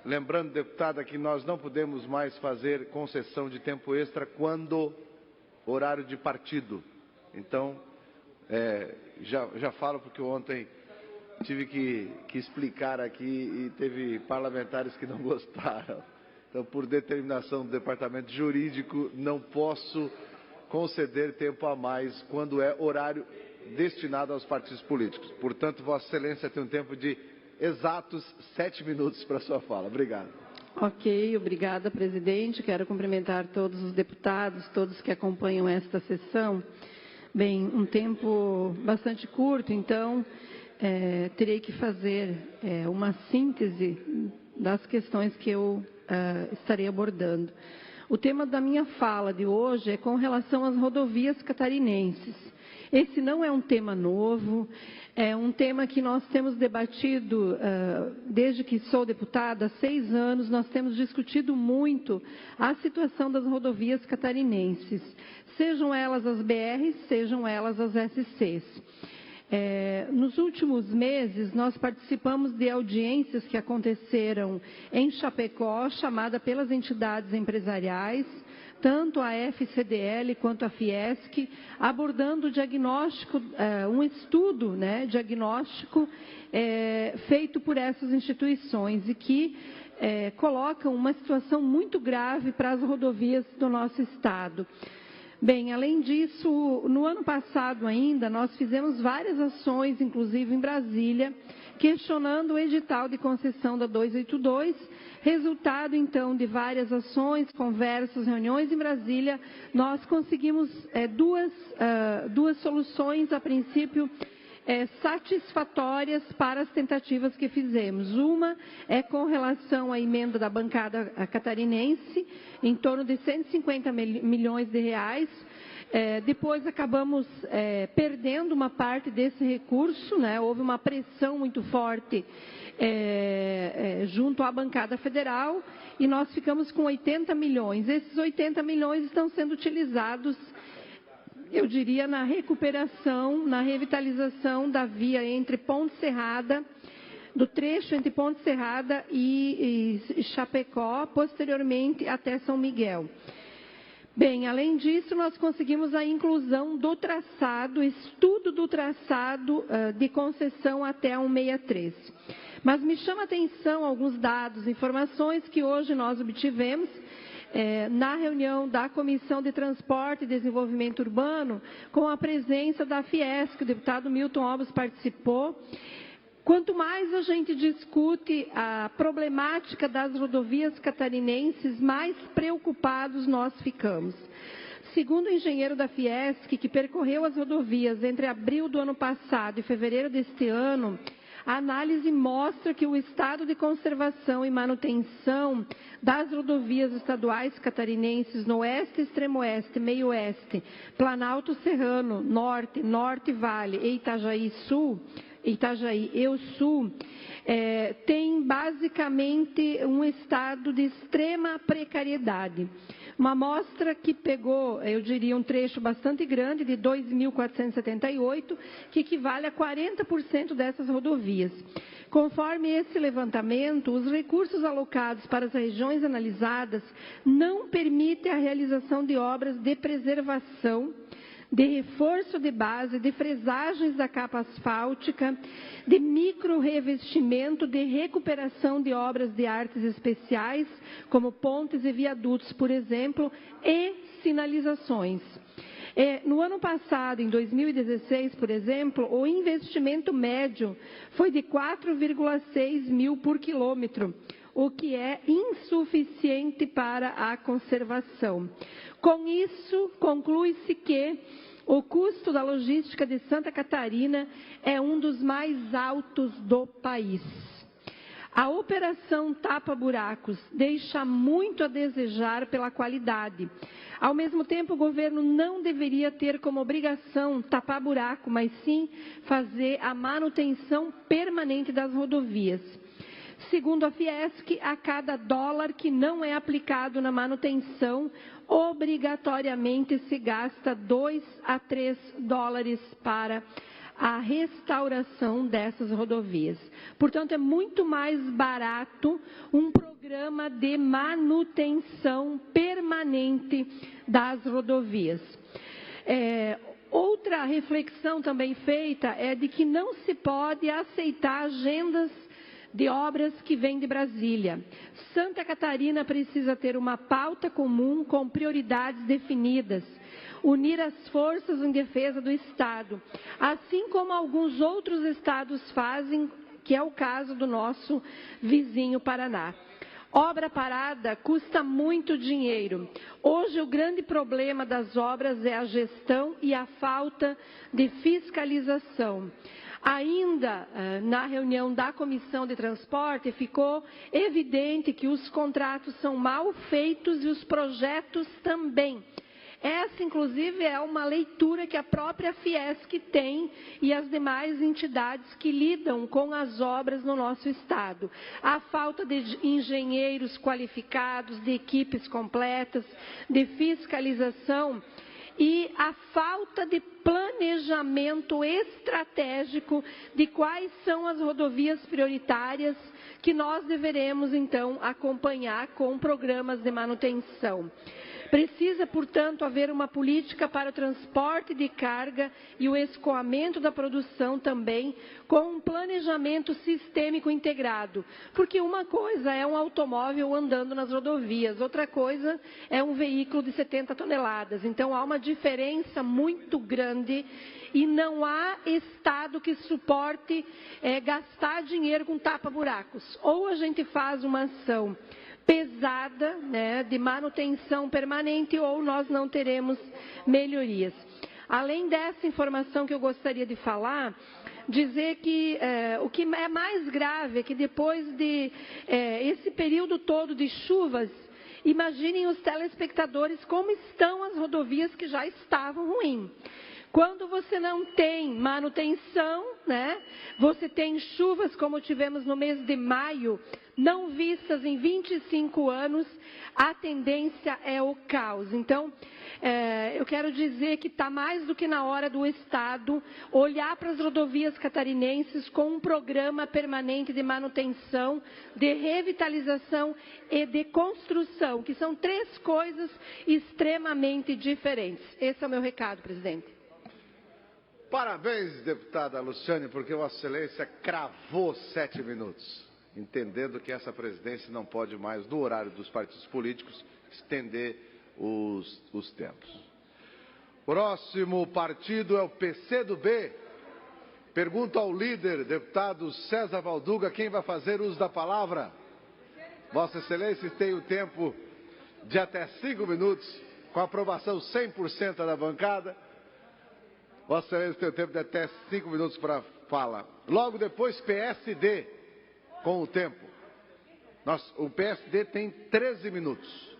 Lembrando, deputada, que nós não podemos mais fazer concessão de tempo extra quando horário de partido. Então, já falo porque ontem tive que explicar aqui e teve parlamentares que não gostaram. Então, por determinação do Departamento Jurídico, não posso conceder tempo a mais quando é horário destinado aos partidos políticos. Portanto, Vossa Excelência tem um tempo de exatos 7 minutos para a sua fala. Obrigado. Ok, obrigada, presidente. Quero cumprimentar todos os deputados, todos que acompanham esta sessão. Bem, um tempo bastante curto, então terei que fazer uma síntese das questões que eu estarei abordando. O tema da minha fala de hoje é com relação às rodovias catarinenses. Esse não é um tema novo, é um tema que nós temos debatido desde que sou deputada, há 6 anos, nós temos discutido muito a situação das rodovias catarinenses, sejam elas as BRs, sejam elas as SCs. Nos últimos meses, nós participamos de audiências que aconteceram em Chapecó, chamada pelas entidades empresariais, tanto a FCDL quanto a Fiesc, abordando o diagnóstico, um estudo diagnóstico feito por essas instituições e que colocam uma situação muito grave para as rodovias do nosso estado. Bem, além disso, no ano passado ainda, nós fizemos várias ações, inclusive em Brasília, questionando o edital de concessão da 282, resultado, então, de várias ações, conversas, reuniões em Brasília, nós conseguimos duas soluções, a princípio, satisfatórias para as tentativas que fizemos. Uma é com relação à emenda da bancada catarinense, em torno de 150 milhões de reais. Depois acabamos perdendo uma parte desse recurso, houve uma pressão muito forte junto à bancada federal e nós ficamos com 80 milhões. Esses 80 milhões estão sendo utilizados, eu diria, na recuperação, na revitalização da via entre Ponte Serrada, do trecho entre Ponte Serrada e Chapecó, posteriormente até São Miguel. Bem, além disso, nós conseguimos a inclusão do traçado, estudo do traçado de concessão até a 163. Mas me chama a atenção alguns dados, informações que hoje nós obtivemos, na reunião da Comissão de Transporte e Desenvolvimento Urbano, com a presença da Fiesc, o deputado Milton Obos participou. Quanto mais a gente discute a problemática das rodovias catarinenses, mais preocupados nós ficamos. Segundo o engenheiro da Fiesc, que percorreu as rodovias entre abril do ano passado e fevereiro deste ano, a análise mostra que o estado de conservação e manutenção das rodovias estaduais catarinenses no oeste, extremo oeste, meio oeste, Planalto Serrano, norte, norte vale e Itajaí Sul, Itajaí e o Sul, tem basicamente um estado de extrema precariedade. Uma amostra que pegou, eu diria, um trecho bastante grande, de 2.478, que equivale a 40% dessas rodovias. Conforme esse levantamento, os recursos alocados para as regiões analisadas não permitem a realização de obras de preservação, de reforço de base, de fresagens da capa asfáltica, de micro-revestimento, de recuperação de obras de artes especiais, como pontes e viadutos, por exemplo, e sinalizações. No ano passado, em 2016, por exemplo, o investimento médio foi de 4,6 mil por quilômetro, o que é insuficiente para a conservação. Com isso, conclui-se que o custo da logística de Santa Catarina é um dos mais altos do país. A operação tapa-buracos deixa muito a desejar pela qualidade. Ao mesmo tempo, o governo não deveria ter como obrigação tapar buraco, mas sim fazer a manutenção permanente das rodovias. Segundo a Fiesc, a cada dólar que não é aplicado na manutenção, obrigatoriamente se gasta 2 a 3 dólares para a restauração dessas rodovias. Portanto, é muito mais barato um programa de manutenção permanente das rodovias. Outra reflexão também feita é de que não se pode aceitar agendas de obras que vêm de Brasília. Santa Catarina precisa ter uma pauta comum com prioridades definidas, unir as forças em defesa do Estado, assim como alguns outros estados fazem, que é o caso do nosso vizinho Paraná. Obra parada custa muito dinheiro. Hoje, o grande problema das obras é a gestão e a falta de fiscalização. Ainda na reunião da Comissão de Transporte, ficou evidente que os contratos são mal feitos e os projetos também. Essa, inclusive, é uma leitura que a própria Fiesc tem e as demais entidades que lidam com as obras no nosso Estado. A falta de engenheiros qualificados, de equipes completas, de fiscalização e a falta de planejamento estratégico de quais são as rodovias prioritárias que nós deveremos, então, acompanhar com programas de manutenção. Precisa, portanto, haver uma política para o transporte de carga e o escoamento da produção também, com um planejamento sistêmico integrado. Porque uma coisa é um automóvel andando nas rodovias, outra coisa é um veículo de 70 toneladas. Então, há uma diferença muito grande e não há Estado que suporte gastar dinheiro com tapa-buracos. Ou a gente faz uma ação pesada, de manutenção permanente, ou nós não teremos melhorias. Além dessa informação que eu gostaria de falar, dizer que o que é mais grave é que depois de esse período todo de chuvas, imaginem os telespectadores como estão as rodovias que já estavam ruins. Quando você não tem manutenção, você tem chuvas como tivemos no mês de maio, não vistas em 25 anos, a tendência é o caos. Então, eu quero dizer que está mais do que na hora do Estado olhar para as rodovias catarinenses com um programa permanente de manutenção, de revitalização e de construção, que são 3 coisas extremamente diferentes. Esse é o meu recado, presidente. Parabéns, deputada Luciane, porque Vossa Excelência cravou 7 minutos. entendendo que essa presidência não pode mais, no horário dos partidos políticos, estender os tempos. Próximo partido é o PCdoB. Pergunto ao líder, deputado César Valduga, quem vai fazer uso da palavra? Vossa Excelência tem o tempo de até 5 minutos, com aprovação 100% da bancada. Vossa Excelência tem o tempo de até 5 minutos para fala. Logo depois, PSD, com o tempo. O PSD tem 13 minutos.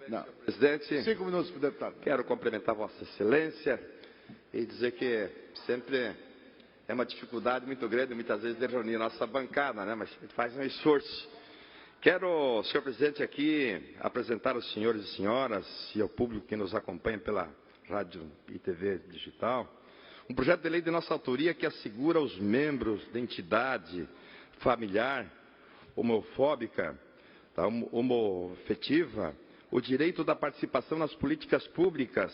Não. Presidente, 5 minutos para o deputado. Quero cumprimentar Vossa Excelência e dizer que sempre é uma dificuldade muito grande, muitas vezes, de reunir nossa bancada, né? Mas a gente faz um esforço. Quero, senhor presidente, aqui apresentar aos senhores e senhoras e ao público que nos acompanha pela rádio e TV digital, um projeto de lei de nossa autoria que assegura aos membros de entidade familiar, homofóbica, homoafetiva, o direito da participação nas políticas públicas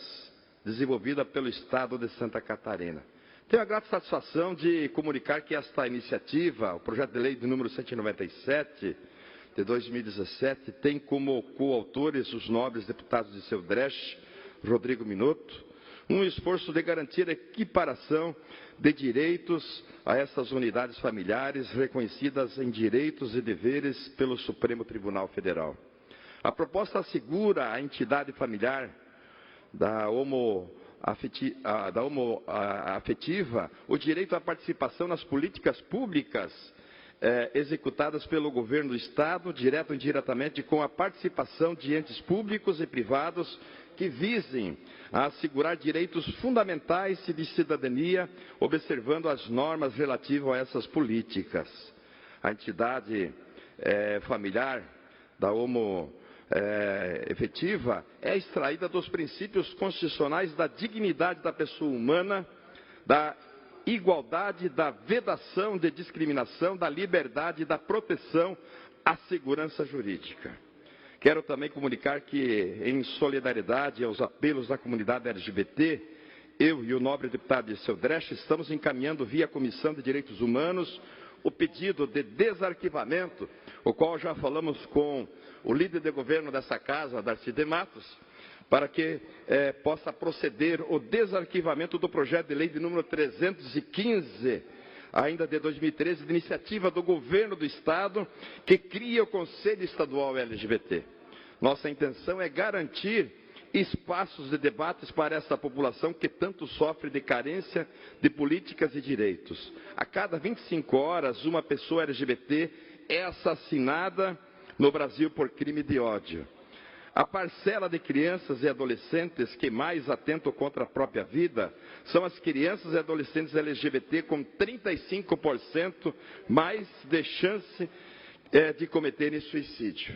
desenvolvida pelo Estado de Santa Catarina. Tenho a grata satisfação de comunicar que esta iniciativa, o projeto de lei de número 197, de 2017, tem como coautores os nobres deputados de Seu Dresch, Rodrigo Minotto, um esforço de garantir a equiparação de direitos a essas unidades familiares reconhecidas em direitos e deveres pelo Supremo Tribunal Federal. A proposta assegura à entidade familiar da homoafetiva o direito à participação nas políticas públicas executadas pelo governo do Estado, direto ou indiretamente, com a participação de entes públicos e privados que visem a assegurar direitos fundamentais e de cidadania, observando as normas relativas a essas políticas. A entidade familiar da homoafetiva é extraída dos princípios constitucionais da dignidade da pessoa humana, da igualdade, da vedação de discriminação, da liberdade, da proteção à segurança jurídica. Quero também comunicar que, em solidariedade aos apelos da comunidade LGBT, eu e o nobre deputado Seu Dresch estamos encaminhando via Comissão de Direitos Humanos o pedido de desarquivamento, o qual já falamos com o líder de governo dessa casa, Darcy de Matos, para que possa proceder o desarquivamento do projeto de lei de número 315, ainda de 2013, de iniciativa do governo do Estado, que cria o Conselho Estadual LGBT. Nossa intenção é garantir espaços de debates para essa população que tanto sofre de carência de políticas e direitos. A cada 25 horas, uma pessoa LGBT é assassinada no Brasil por crime de ódio. A parcela de crianças e adolescentes que mais atentam contra a própria vida são as crianças e adolescentes LGBT, com 35% mais de chance de cometerem suicídio.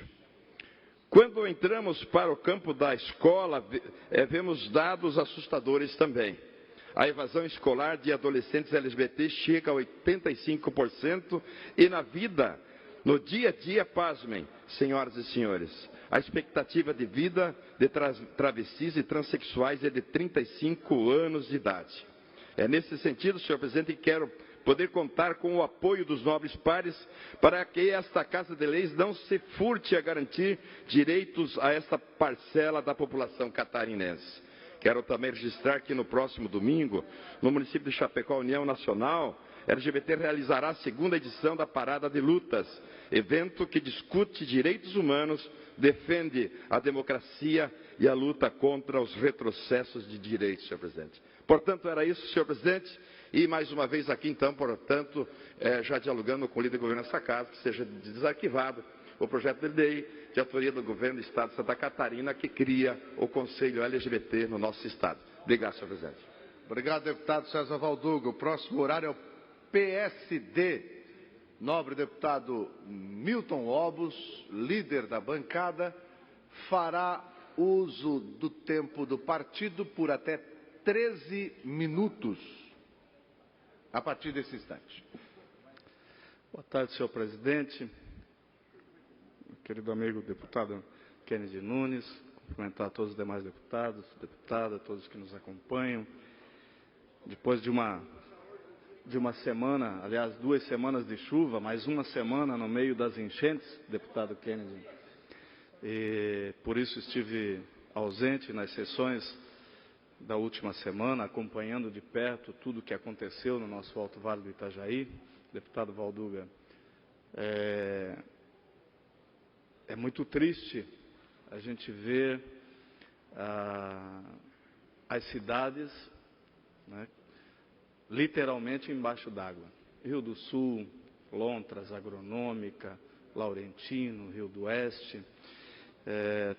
Quando entramos para o campo da escola, vemos dados assustadores também. A evasão escolar de adolescentes LGBT chega a 85% e na vida, no dia a dia, pasmem, senhoras e senhores, a expectativa de vida de travestis e transexuais é de 35 anos de idade. É nesse sentido, senhor presidente, que quero poder contar com o apoio dos nobres pares para que esta Casa de Leis não se furte a garantir direitos a esta parcela da população catarinense. Quero também registrar que no próximo domingo, no município de Chapecó, União Nacional LGBT realizará a segunda edição da Parada de Lutas, evento que discute direitos humanos, defende a democracia e a luta contra os retrocessos de direitos, senhor presidente. Portanto, era isso, senhor presidente, e mais uma vez aqui, então, portanto, já dialogando com o líder do governo dessa casa, que seja desarquivado o projeto de lei de autoria do governo do Estado de Santa Catarina, que cria o Conselho LGBT no nosso Estado. Obrigado, senhor presidente. Obrigado, deputado César Valduga. O próximo horário é o PSD. Nobre deputado Milton Obos, líder da bancada, fará uso do tempo do partido por até 13 minutos, a partir desse instante. Boa tarde, senhor presidente, querido amigo deputado Kennedy Nunes, cumprimentar todos os demais deputados, deputadas, todos que nos acompanham. Depois de uma de uma semana, aliás, 2 semanas de chuva, mais uma semana no meio das enchentes, deputado Kennedy. E por isso estive ausente nas sessões da última semana, acompanhando de perto tudo o que aconteceu no nosso Alto Vale do Itajaí. Deputado Valduga, é muito triste a gente ver as cidades, né, literalmente embaixo d'água. Rio do Sul, Lontras, Agronômica, Laurentino, Rio do Oeste,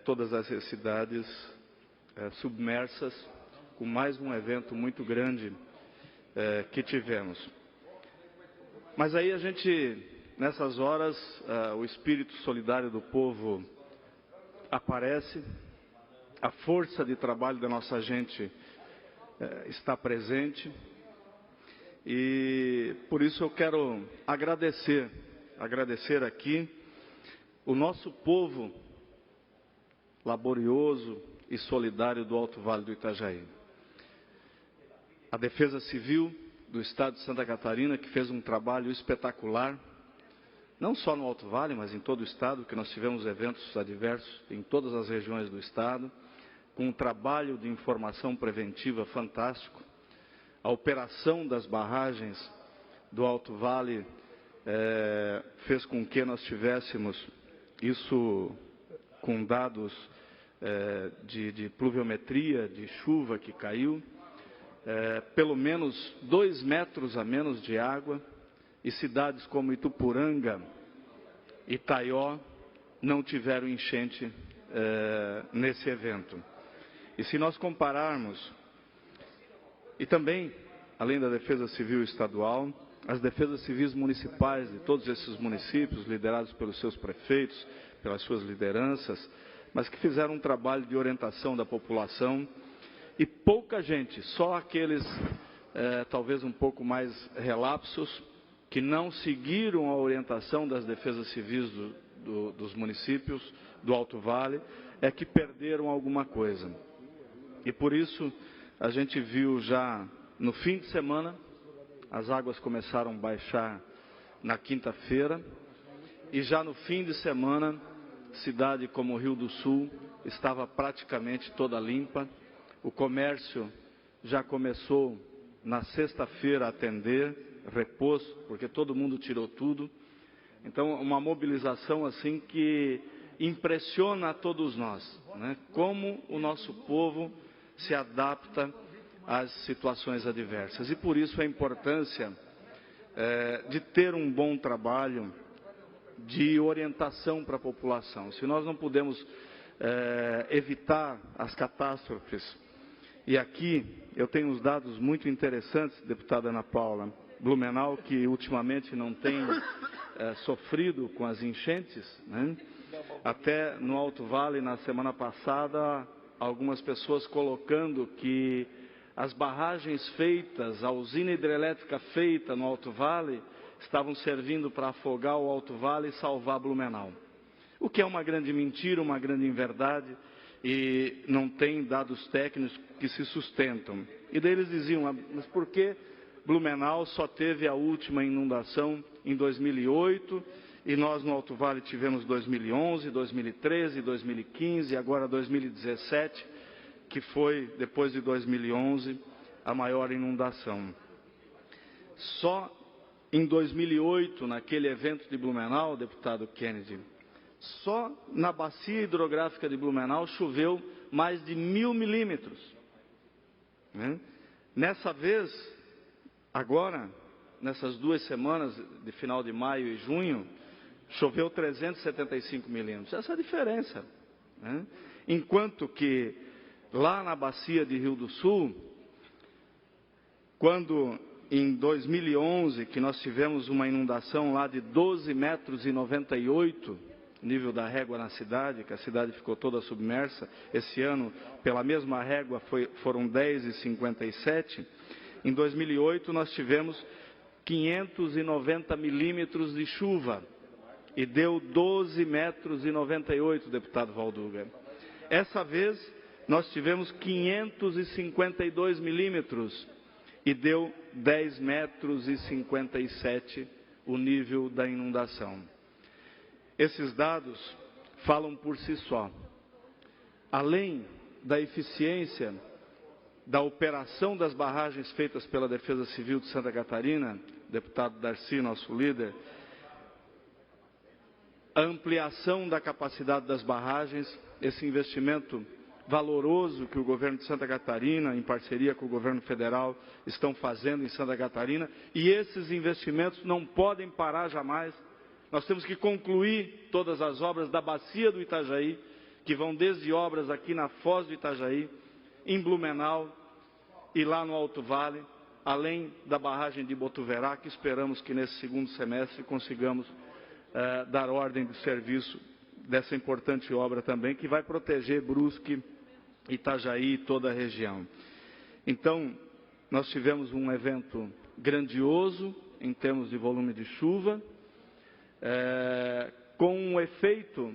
todas essas cidades submersas, com mais um evento muito grande que tivemos. Mas aí a gente, nessas horas, o espírito solidário do povo aparece, a força de trabalho da nossa gente está presente, e por isso eu quero agradecer aqui o nosso povo laborioso e solidário do Alto Vale do Itajaí. A Defesa Civil do Estado de Santa Catarina, que fez um trabalho espetacular, não só no Alto Vale, mas em todo o Estado, que nós tivemos eventos adversos em todas as regiões do Estado, com um trabalho de informação preventiva fantástico. A operação das barragens do Alto Vale fez com que nós tivéssemos isso com dados de pluviometria, de chuva que caiu, pelo menos 2 metros a menos de água, e cidades como Itupuranga e Taió não tiveram enchente nesse evento. E se nós compararmos, e também, além da Defesa Civil Estadual, as defesas civis municipais de todos esses municípios, liderados pelos seus prefeitos, pelas suas lideranças, mas que fizeram um trabalho de orientação da população, e pouca gente, só aqueles talvez um pouco mais relapsos, que não seguiram a orientação das defesas civis dos municípios do Alto Vale, é que perderam alguma coisa. E por isso a gente viu já no fim de semana, as águas começaram a baixar na quinta-feira, e já no fim de semana, cidade como Rio do Sul estava praticamente toda limpa. O comércio já começou na sexta-feira a atender, repôs, porque todo mundo tirou tudo. Então, uma mobilização assim que impressiona a todos nós, né? Como o nosso povo se adapta às situações adversas. E por isso a importância de ter um bom trabalho de orientação para a população. Se nós não podemos evitar as catástrofes, e aqui eu tenho uns dados muito interessantes, deputada Ana Paula, Blumenau, que ultimamente não tem sofrido com as enchentes, né? Até no Alto Vale, na semana passada, algumas pessoas colocando que as barragens feitas, a usina hidrelétrica feita no Alto Vale, estavam servindo para afogar o Alto Vale e salvar Blumenau. O que é uma grande mentira, uma grande inverdade, e não tem dados técnicos que se sustentam. E daí eles diziam, mas por que Blumenau só teve a última inundação em 2008, e nós no Alto Vale tivemos 2011, 2013, 2015 e agora 2017, que foi, depois de 2011, a maior inundação. Só em 2008, naquele evento de Blumenau, deputado Kennedy, só na bacia hidrográfica de Blumenau choveu mais de 1000 milímetros. Né? Nessa vez, agora, nessas 2 semanas de final de maio e junho, choveu 375 milímetros. Essa é a diferença. Né? Enquanto que lá na bacia de Rio do Sul, quando em 2011, que nós tivemos uma inundação lá de 12,98 metros, nível da régua na cidade, que a cidade ficou toda submersa. Esse ano, pela mesma régua, foram 10,57. Em 2008, nós tivemos 590 milímetros de chuva e deu 12,98 metros, deputado Valduga. Essa vez, nós tivemos 552 milímetros e deu 10,57 metros o nível da inundação. Esses dados falam por si só. Além da eficiência da operação das barragens feitas pela Defesa Civil de Santa Catarina, deputado Darcy, nosso líder, a ampliação da capacidade das barragens, esse investimento valoroso que o governo de Santa Catarina, em parceria com o governo federal, estão fazendo em Santa Catarina, e esses investimentos não podem parar jamais. Nós temos que concluir todas as obras da bacia do Itajaí, que vão desde obras aqui na Foz do Itajaí, em Blumenau e lá no Alto Vale, além da barragem de Botuverá, que esperamos que nesse segundo semestre consigamos dar ordem de serviço dessa importante obra também, que vai proteger Brusque, Itajaí e toda a região. Então, nós tivemos um evento grandioso em termos de volume de chuva, com um efeito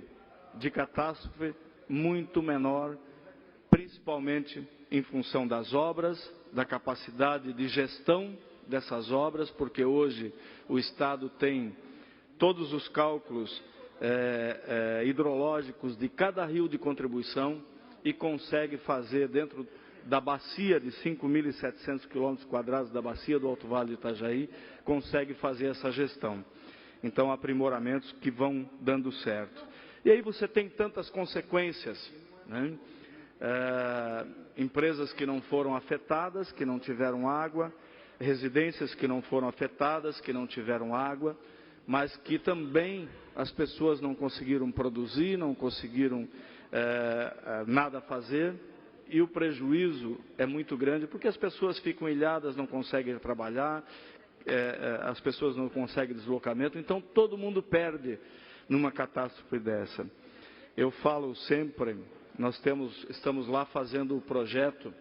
de catástrofe muito menor, principalmente em função das obras, da capacidade de gestão dessas obras, porque hoje o Estado tem todos os cálculos hidrológicos de cada rio de contribuição e consegue fazer dentro da bacia de 5.700 km² da bacia do Alto Vale do Itajaí, consegue fazer essa gestão. Então, aprimoramentos que vão dando certo. E aí você tem tantas consequências, né? Empresas que não foram afetadas, que não tiveram água, residências que não foram afetadas, que não tiveram água, mas que também as pessoas não conseguiram produzir, não conseguiram nada fazer, e o prejuízo é muito grande, porque as pessoas ficam ilhadas, não conseguem trabalhar, as pessoas não conseguem deslocamento, então todo mundo perde numa catástrofe dessa. Eu falo sempre, estamos lá fazendo o projeto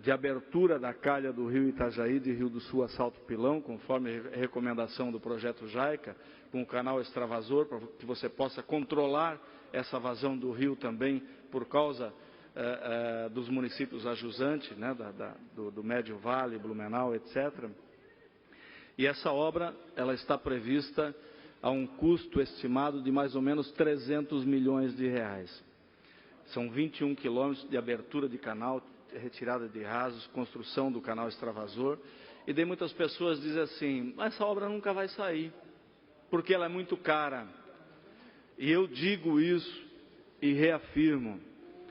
de abertura da calha do rio Itajaí, de Rio do Sul a Salto Pilão, conforme recomendação do projeto JAICA, com o canal extravasor, para que você possa controlar essa vazão do rio também, por causa dos municípios ajusantes, né, do Médio Vale, Blumenau, etc. E essa obra, ela está prevista a um custo estimado de mais ou menos 300 milhões de reais. São 21 quilômetros de abertura de canal, retirada de rasos, construção do canal extravasor. E daí muitas pessoas dizem assim, mas essa obra nunca vai sair, porque ela é muito cara. E eu digo isso e reafirmo,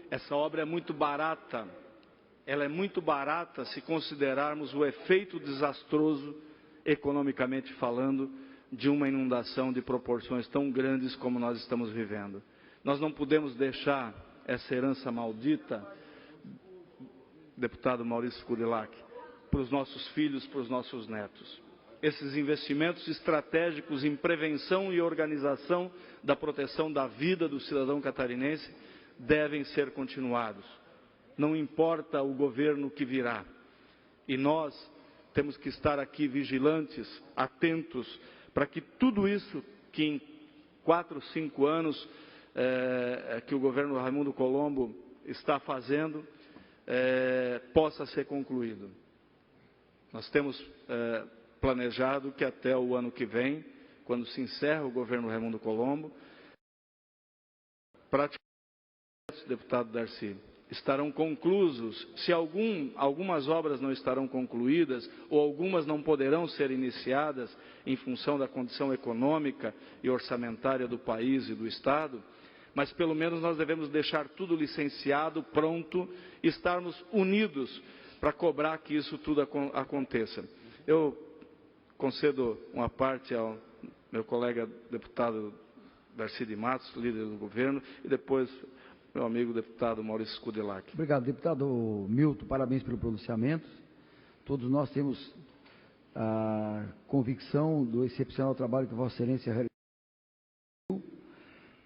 essa obra é muito barata. Ela é muito barata se considerarmos o efeito desastroso, economicamente falando, de uma inundação de proporções tão grandes como nós estamos vivendo. Nós não podemos deixar essa herança maldita, deputado Maurício Kudelak, para os nossos filhos, para os nossos netos. Esses investimentos estratégicos em prevenção e organização da proteção da vida do cidadão catarinense devem ser continuados. Não importa o governo que virá. E nós temos que estar aqui vigilantes, atentos, para que tudo isso que em 4, 5 anos que o governo Raimundo Colombo está fazendo possa ser concluído. Nós temos planejado que até o ano que vem, quando se encerra o governo Raimundo Colombo, praticamente, deputado Darcy, estarão conclusos. Se algumas obras não estarão concluídas, ou algumas não poderão ser iniciadas em função da condição econômica e orçamentária do país e do Estado, mas pelo menos nós devemos deixar tudo licenciado, pronto, e estarmos unidos para cobrar que isso tudo aconteça. Eu concedo uma parte ao meu colega deputado Darcy de Matos, líder do governo, e depois meu amigo deputado Maurício Kudelak. Obrigado, deputado Milton, parabéns pelo pronunciamento. Todos nós temos a convicção do excepcional trabalho que Vossa Excelência realizou,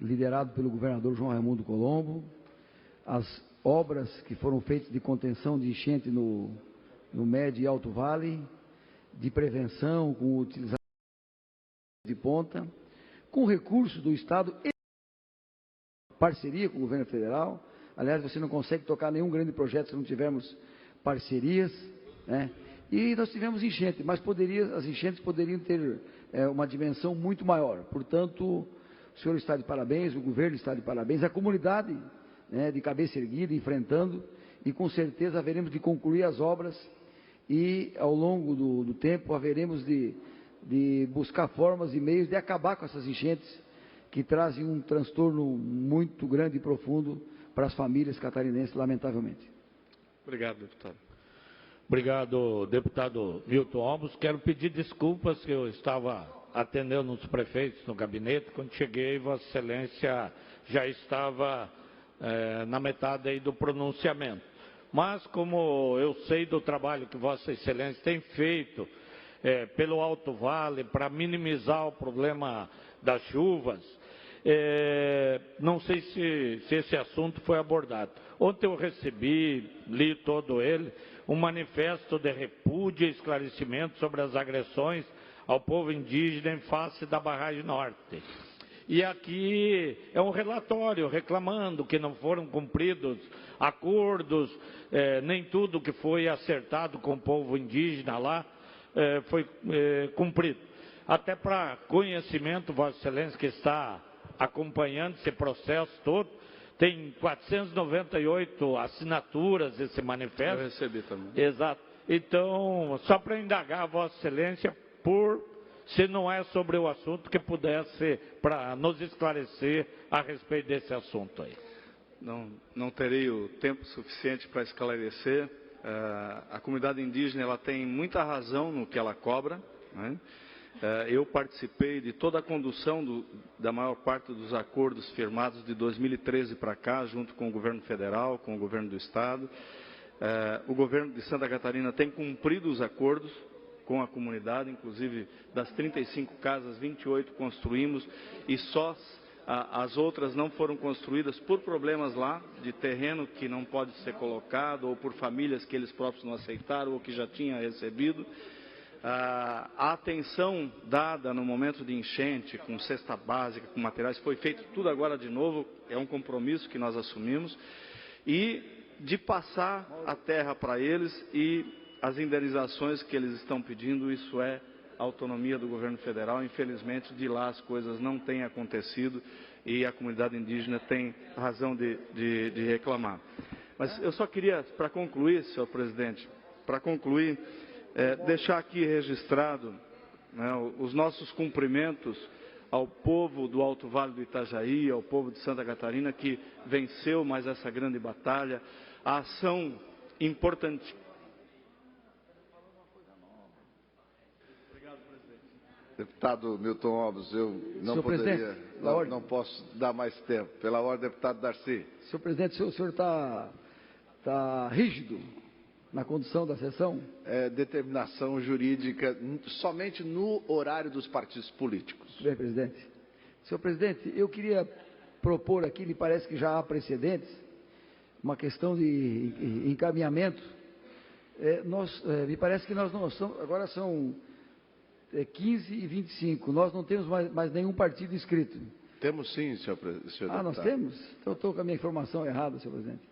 liderado pelo governador João Raimundo Colombo, as obras que foram feitas de contenção de enchente no Médio e Alto Vale, de prevenção, com utilização de ponta, com recursos do Estado e parceria com o governo federal. Aliás, você não consegue tocar nenhum grande projeto se não tivermos parcerias. né? E nós tivemos enchente, mas as enchentes poderiam ter uma dimensão muito maior. Portanto, o senhor está de parabéns, o governo está de parabéns, a comunidade, né, de cabeça erguida, enfrentando, e com certeza haveremos de concluir as obras e, ao longo do tempo, haveremos de buscar formas e meios de acabar com essas enchentes que trazem um transtorno muito grande e profundo para as famílias catarinenses, lamentavelmente. Obrigado, deputado. Obrigado, deputado Milton Obos. Quero pedir desculpas que eu estava atendendo os prefeitos no gabinete. Quando cheguei, Vossa Excelência já estava na metade aí do pronunciamento. Mas, como eu sei do trabalho que Vossa Excelência tem feito pelo Alto Vale para minimizar o problema das chuvas, não sei se esse assunto foi abordado. Ontem eu recebi, li todo ele, um manifesto de repúdio e esclarecimento sobre as agressões ao povo indígena em face da Barragem Norte. E aqui é um relatório reclamando que não foram cumpridos acordos, nem tudo que foi acertado com o povo indígena lá foi cumprido. Até para conhecimento, Vossa Excelência, que está acompanhando esse processo todo, tem 498 assinaturas esse manifesto. Eu recebi também. Exato. Então, só para indagar Vossa Excelência, se não é sobre o assunto, que pudesse para nos esclarecer a respeito desse assunto aí. Não terei o tempo suficiente para esclarecer. A comunidade indígena ela tem muita razão no que ela cobra, né? Eu participei de toda a condução da maior parte dos acordos firmados de 2013 para cá, junto com o governo federal, com o governo do estado. O governo de Santa Catarina tem cumprido os acordos com a comunidade, inclusive das 35 casas, 28 construímos, e só as outras não foram construídas por problemas lá, de terreno que não pode ser colocado, ou por famílias que eles próprios não aceitaram, ou que já tinham recebido. A atenção dada no momento de enchente, com cesta básica, com materiais, foi feito tudo agora de novo, é um compromisso que nós assumimos, e de passar a terra para eles e as indenizações que eles estão pedindo, isso é autonomia do governo federal. Infelizmente, de lá as coisas não têm acontecido e a comunidade indígena tem razão de reclamar. Mas eu só queria, para concluir, senhor presidente, deixar aqui registrado, né, os nossos cumprimentos ao povo do Alto Vale do Itajaí, ao povo de Santa Catarina, que venceu mais essa grande batalha, a ação importante. Deputado Milton Obos, eu não posso dar mais tempo. Pela ordem, deputado Darcy. Senhor presidente, o senhor está rígido na condução da sessão? É determinação jurídica somente no horário dos partidos políticos. Bem, presidente. Senhor presidente, eu queria propor aqui, me parece que já há precedentes, uma questão de encaminhamento. Me parece que nós não estamos, agora são 15 e 25, nós não temos mais nenhum partido inscrito. Temos sim, senhor deputado. Nós temos? Então eu estou com a minha informação errada, senhor presidente.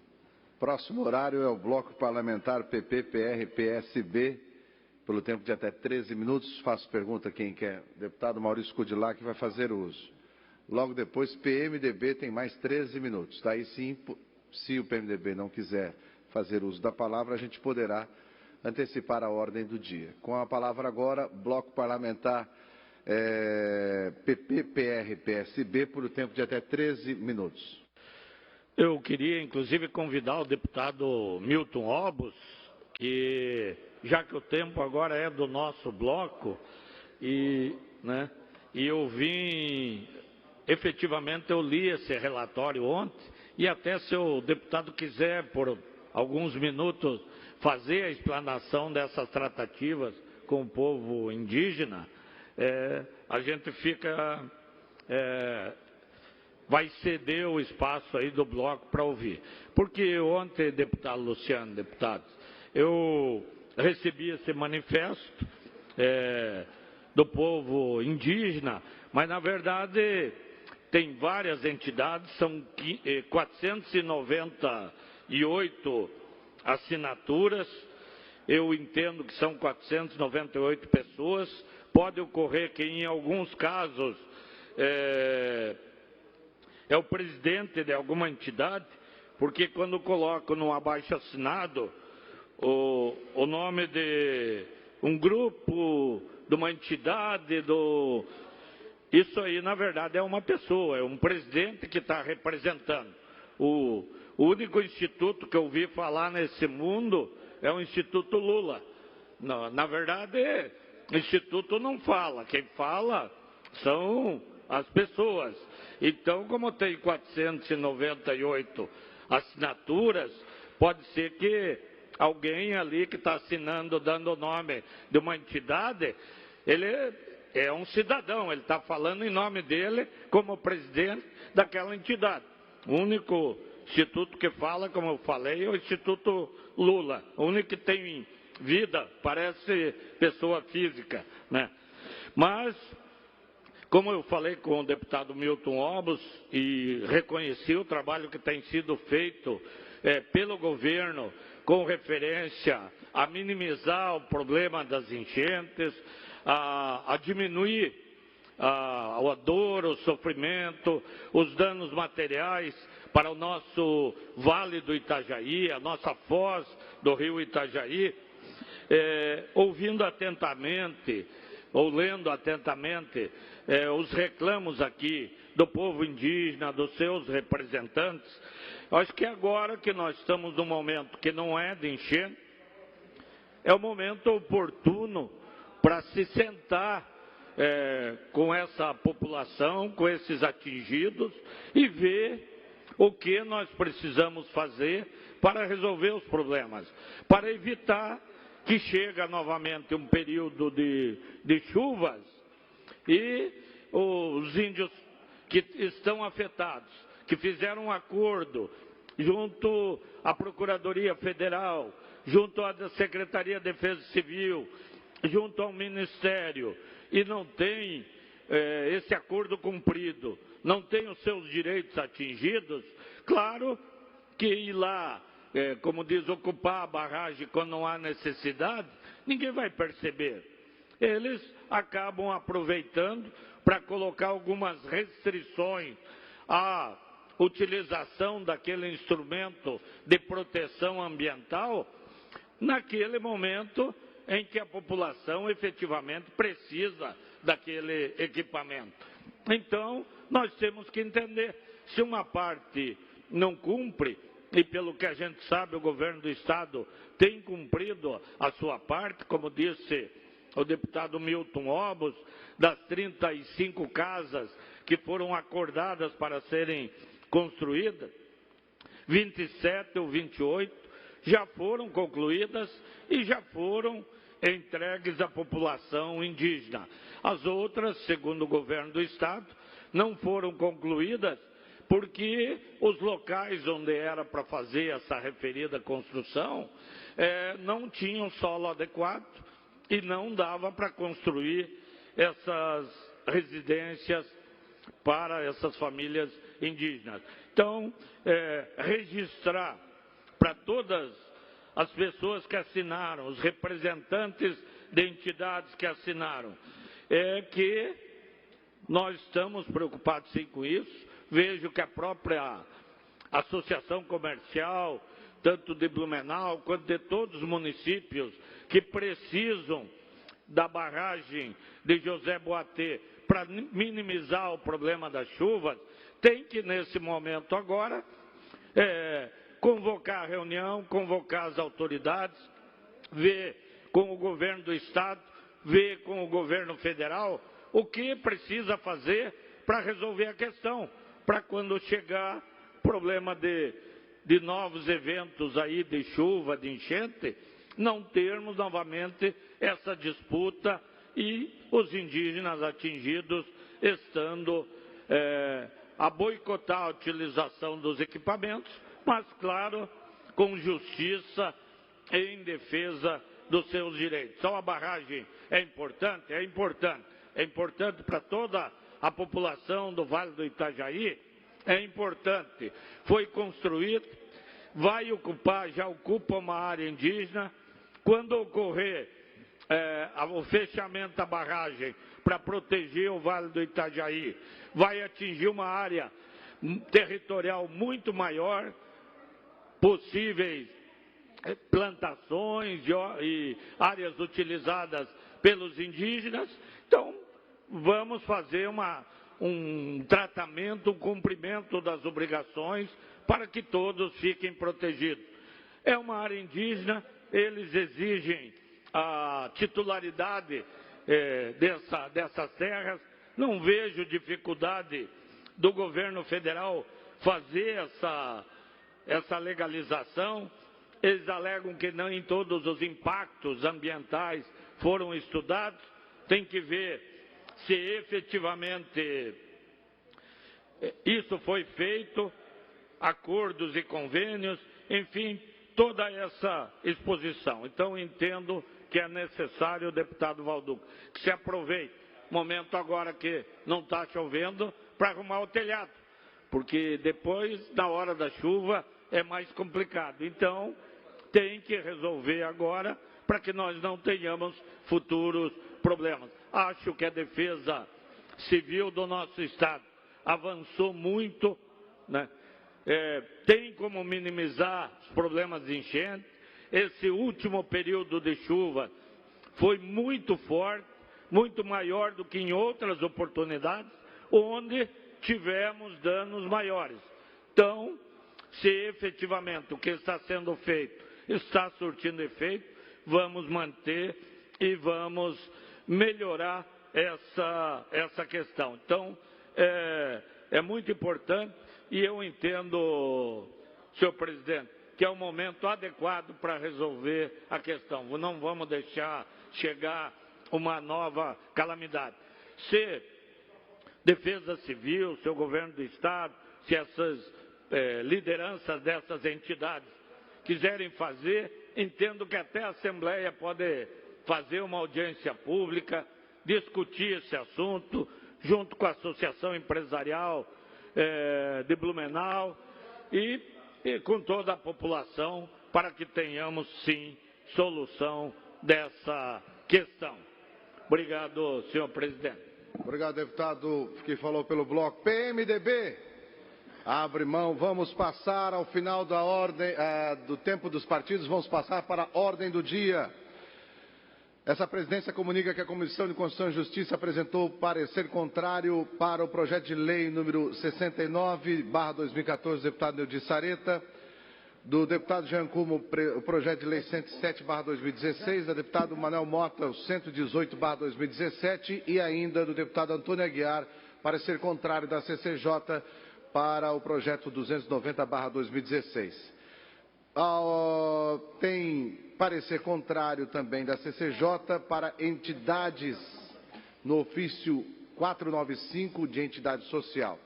Próximo horário é o bloco parlamentar PP, PR, PSB, pelo tempo de até 13 minutos. Faço pergunta a quem quer. Deputado Maurício Kudilac vai fazer uso. Logo depois, PMDB tem mais 13 minutos. Daí sim, se o PMDB não quiser fazer uso da palavra, a gente poderá antecipar a ordem do dia. Com a palavra agora, bloco parlamentar PP, PR, PSB, por o tempo de até 13 minutos. Eu queria, inclusive, convidar o deputado Milton Obos, que, já que o tempo agora é do nosso bloco, e eu vim, efetivamente, eu li esse relatório ontem, e até se o deputado quiser, por alguns minutos, fazer a explanação dessas tratativas com o povo indígena, a gente vai ceder o espaço aí do bloco para ouvir. Porque ontem, deputado Luciano, deputados, eu recebi esse manifesto do povo indígena, mas na verdade tem várias entidades, são 498 assinaturas, eu entendo que são 498 pessoas. Pode ocorrer que, em alguns casos, é o presidente de alguma entidade, porque quando coloco no abaixo-assinado o nome de um grupo, de uma entidade, isso aí, na verdade, é uma pessoa, é um presidente que está representando. O único instituto que eu ouvi falar nesse mundo é o Instituto Lula. Na verdade, o Instituto não fala, quem fala são as pessoas. Então, como tem 498 assinaturas, pode ser que alguém ali que está assinando, dando o nome de uma entidade, ele é um cidadão, ele está falando em nome dele como presidente daquela entidade. O único instituto que fala, como eu falei, é o Instituto Lula. O único que tem vida, parece pessoa física, né? Mas, como eu falei com o deputado Milton Obos e reconheci o trabalho que tem sido feito pelo governo com referência a minimizar o problema das enchentes, a diminuir a dor, o sofrimento, os danos materiais para o nosso Vale do Itajaí, a nossa foz do rio Itajaí, ouvindo atentamente, ou lendo atentamente, os reclamos aqui do povo indígena, dos seus representantes. Acho que agora que nós estamos num momento que não é de enchente, é o momento oportuno para se sentar com essa população, com esses atingidos, e ver o que nós precisamos fazer para resolver os problemas, para evitar que chegue novamente um período de chuvas e os índios que estão afetados, que fizeram um acordo junto à Procuradoria Federal, junto à Secretaria de Defesa Civil, junto ao Ministério, e não tem esse acordo cumprido, não tem os seus direitos atingidos, claro que ir lá, como diz, ocupar a barragem quando não há necessidade, ninguém vai perceber. Eles acabam aproveitando para colocar algumas restrições à utilização daquele instrumento de proteção ambiental naquele momento em que a população efetivamente precisa daquele equipamento. Então, nós temos que entender, se uma parte não cumpre, e pelo que a gente sabe, o governo do Estado tem cumprido a sua parte, como disse o deputado Milton Obos, das 35 casas que foram acordadas para serem construídas, 27 ou 28 já foram concluídas e já foram entregues à população indígena. As outras, segundo o governo do Estado, não foram concluídas porque os locais onde era para fazer essa referida construção não tinham solo adequado e não dava para construir essas residências para essas famílias indígenas. Então, registrar para todas as pessoas que assinaram, os representantes de entidades que assinaram, que nós estamos preocupados sim com isso. Vejo que a própria Associação Comercial, tanto de Blumenau quanto de todos os municípios que precisam da barragem de José Boatê para minimizar o problema das chuvas, tem que, nesse momento agora, convocar a reunião, convocar as autoridades, ver com o governo do Estado, ver com o governo federal o que precisa fazer para resolver a questão, para quando chegar problema de novos eventos aí de chuva, de enchente, não termos novamente essa disputa e os indígenas atingidos estando a boicotar a utilização dos equipamentos, mas, claro, com justiça em defesa dos seus direitos. Então, a barragem é importante? É importante. É importante para toda a população do Vale do Itajaí, é importante. Foi construído, vai ocupar, já ocupa uma área indígena, quando ocorrer o fechamento da barragem para proteger o Vale do Itajaí, vai atingir uma área territorial muito maior, possíveis plantações e áreas utilizadas pelos indígenas. Então, vamos fazer um tratamento, um cumprimento das obrigações para que todos fiquem protegidos. É uma área indígena, eles exigem a titularidade dessas terras. Não vejo dificuldade do governo federal fazer essa legalização. Eles alegam que nem todos os impactos ambientais foram estudados. Tem que ver se efetivamente isso foi feito, acordos e convênios, enfim, toda essa exposição. Então, entendo que é necessário, deputado Valduca, que se aproveite o momento agora que não está chovendo para arrumar o telhado, porque depois, na hora da chuva, é mais complicado. Então, tem que resolver agora para que nós não tenhamos futuros problemas. Acho que a defesa civil do nosso Estado avançou muito, né? Tem como minimizar os problemas de enchente. Esse último período de chuva foi muito forte, muito maior do que em outras oportunidades, onde tivemos danos maiores. Então, se efetivamente o que está sendo feito está surtindo efeito, vamos manter e vamos melhorar essa questão. Então, é muito importante e eu entendo, senhor presidente, que é o momento adequado para resolver a questão. Não vamos deixar chegar uma nova calamidade. Se Defesa Civil, seu governo do Estado, se essas lideranças dessas entidades quiserem fazer, entendo que até a Assembleia pode fazer uma audiência pública, discutir esse assunto, junto com a Associação Empresarial de Blumenau e com toda a população, para que tenhamos, sim, solução dessa questão. Obrigado, senhor presidente. Obrigado, deputado que falou pelo bloco. PMDB, abre mão. Vamos passar ao final da ordem, do tempo dos partidos, vamos passar para a ordem do dia. Essa presidência comunica que a Comissão de Constituição e Justiça apresentou parecer contrário para o projeto de lei número 69/2014, do deputado Neudi Sareta, do deputado Jean Cumo, o projeto de lei 107/2016, da deputado Manuel Mota, o 118/2017, e ainda do deputado Antônio Aguiar, parecer contrário da CCJ para o projeto 290/2016. Tem parecer contrário também da CCJ para entidades no ofício 495 de entidade social.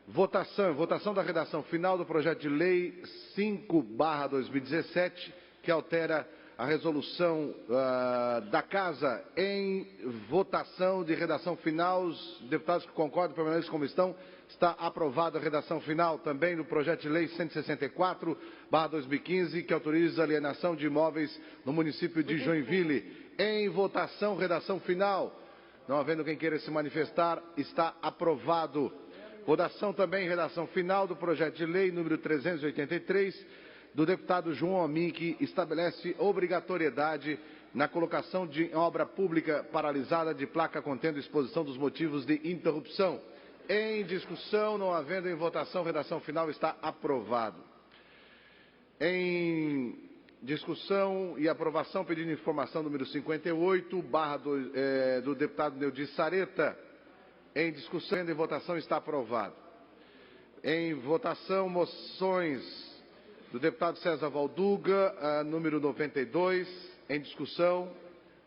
Votação da redação final do projeto de lei 5/2017, que altera a resolução da Casa. Em votação de redação final, os deputados que concordam permanecem como estão. Está aprovada a redação final também do projeto de lei 164/2015, que autoriza a alienação de imóveis no município de Joinville. Em votação, redação final. Não havendo quem queira se manifestar, está aprovado. Votação também, redação final do projeto de lei número 383, do deputado João Amin, que estabelece obrigatoriedade na colocação de obra pública paralisada de placa contendo exposição dos motivos de interrupção. Em discussão, não havendo em votação, redação final, está aprovado. Em discussão e aprovação, pedindo informação número 58, do deputado Neudi Sareta. Em discussão e votação, está aprovado. Em votação, moções do deputado César Valduga, número 92. Em discussão,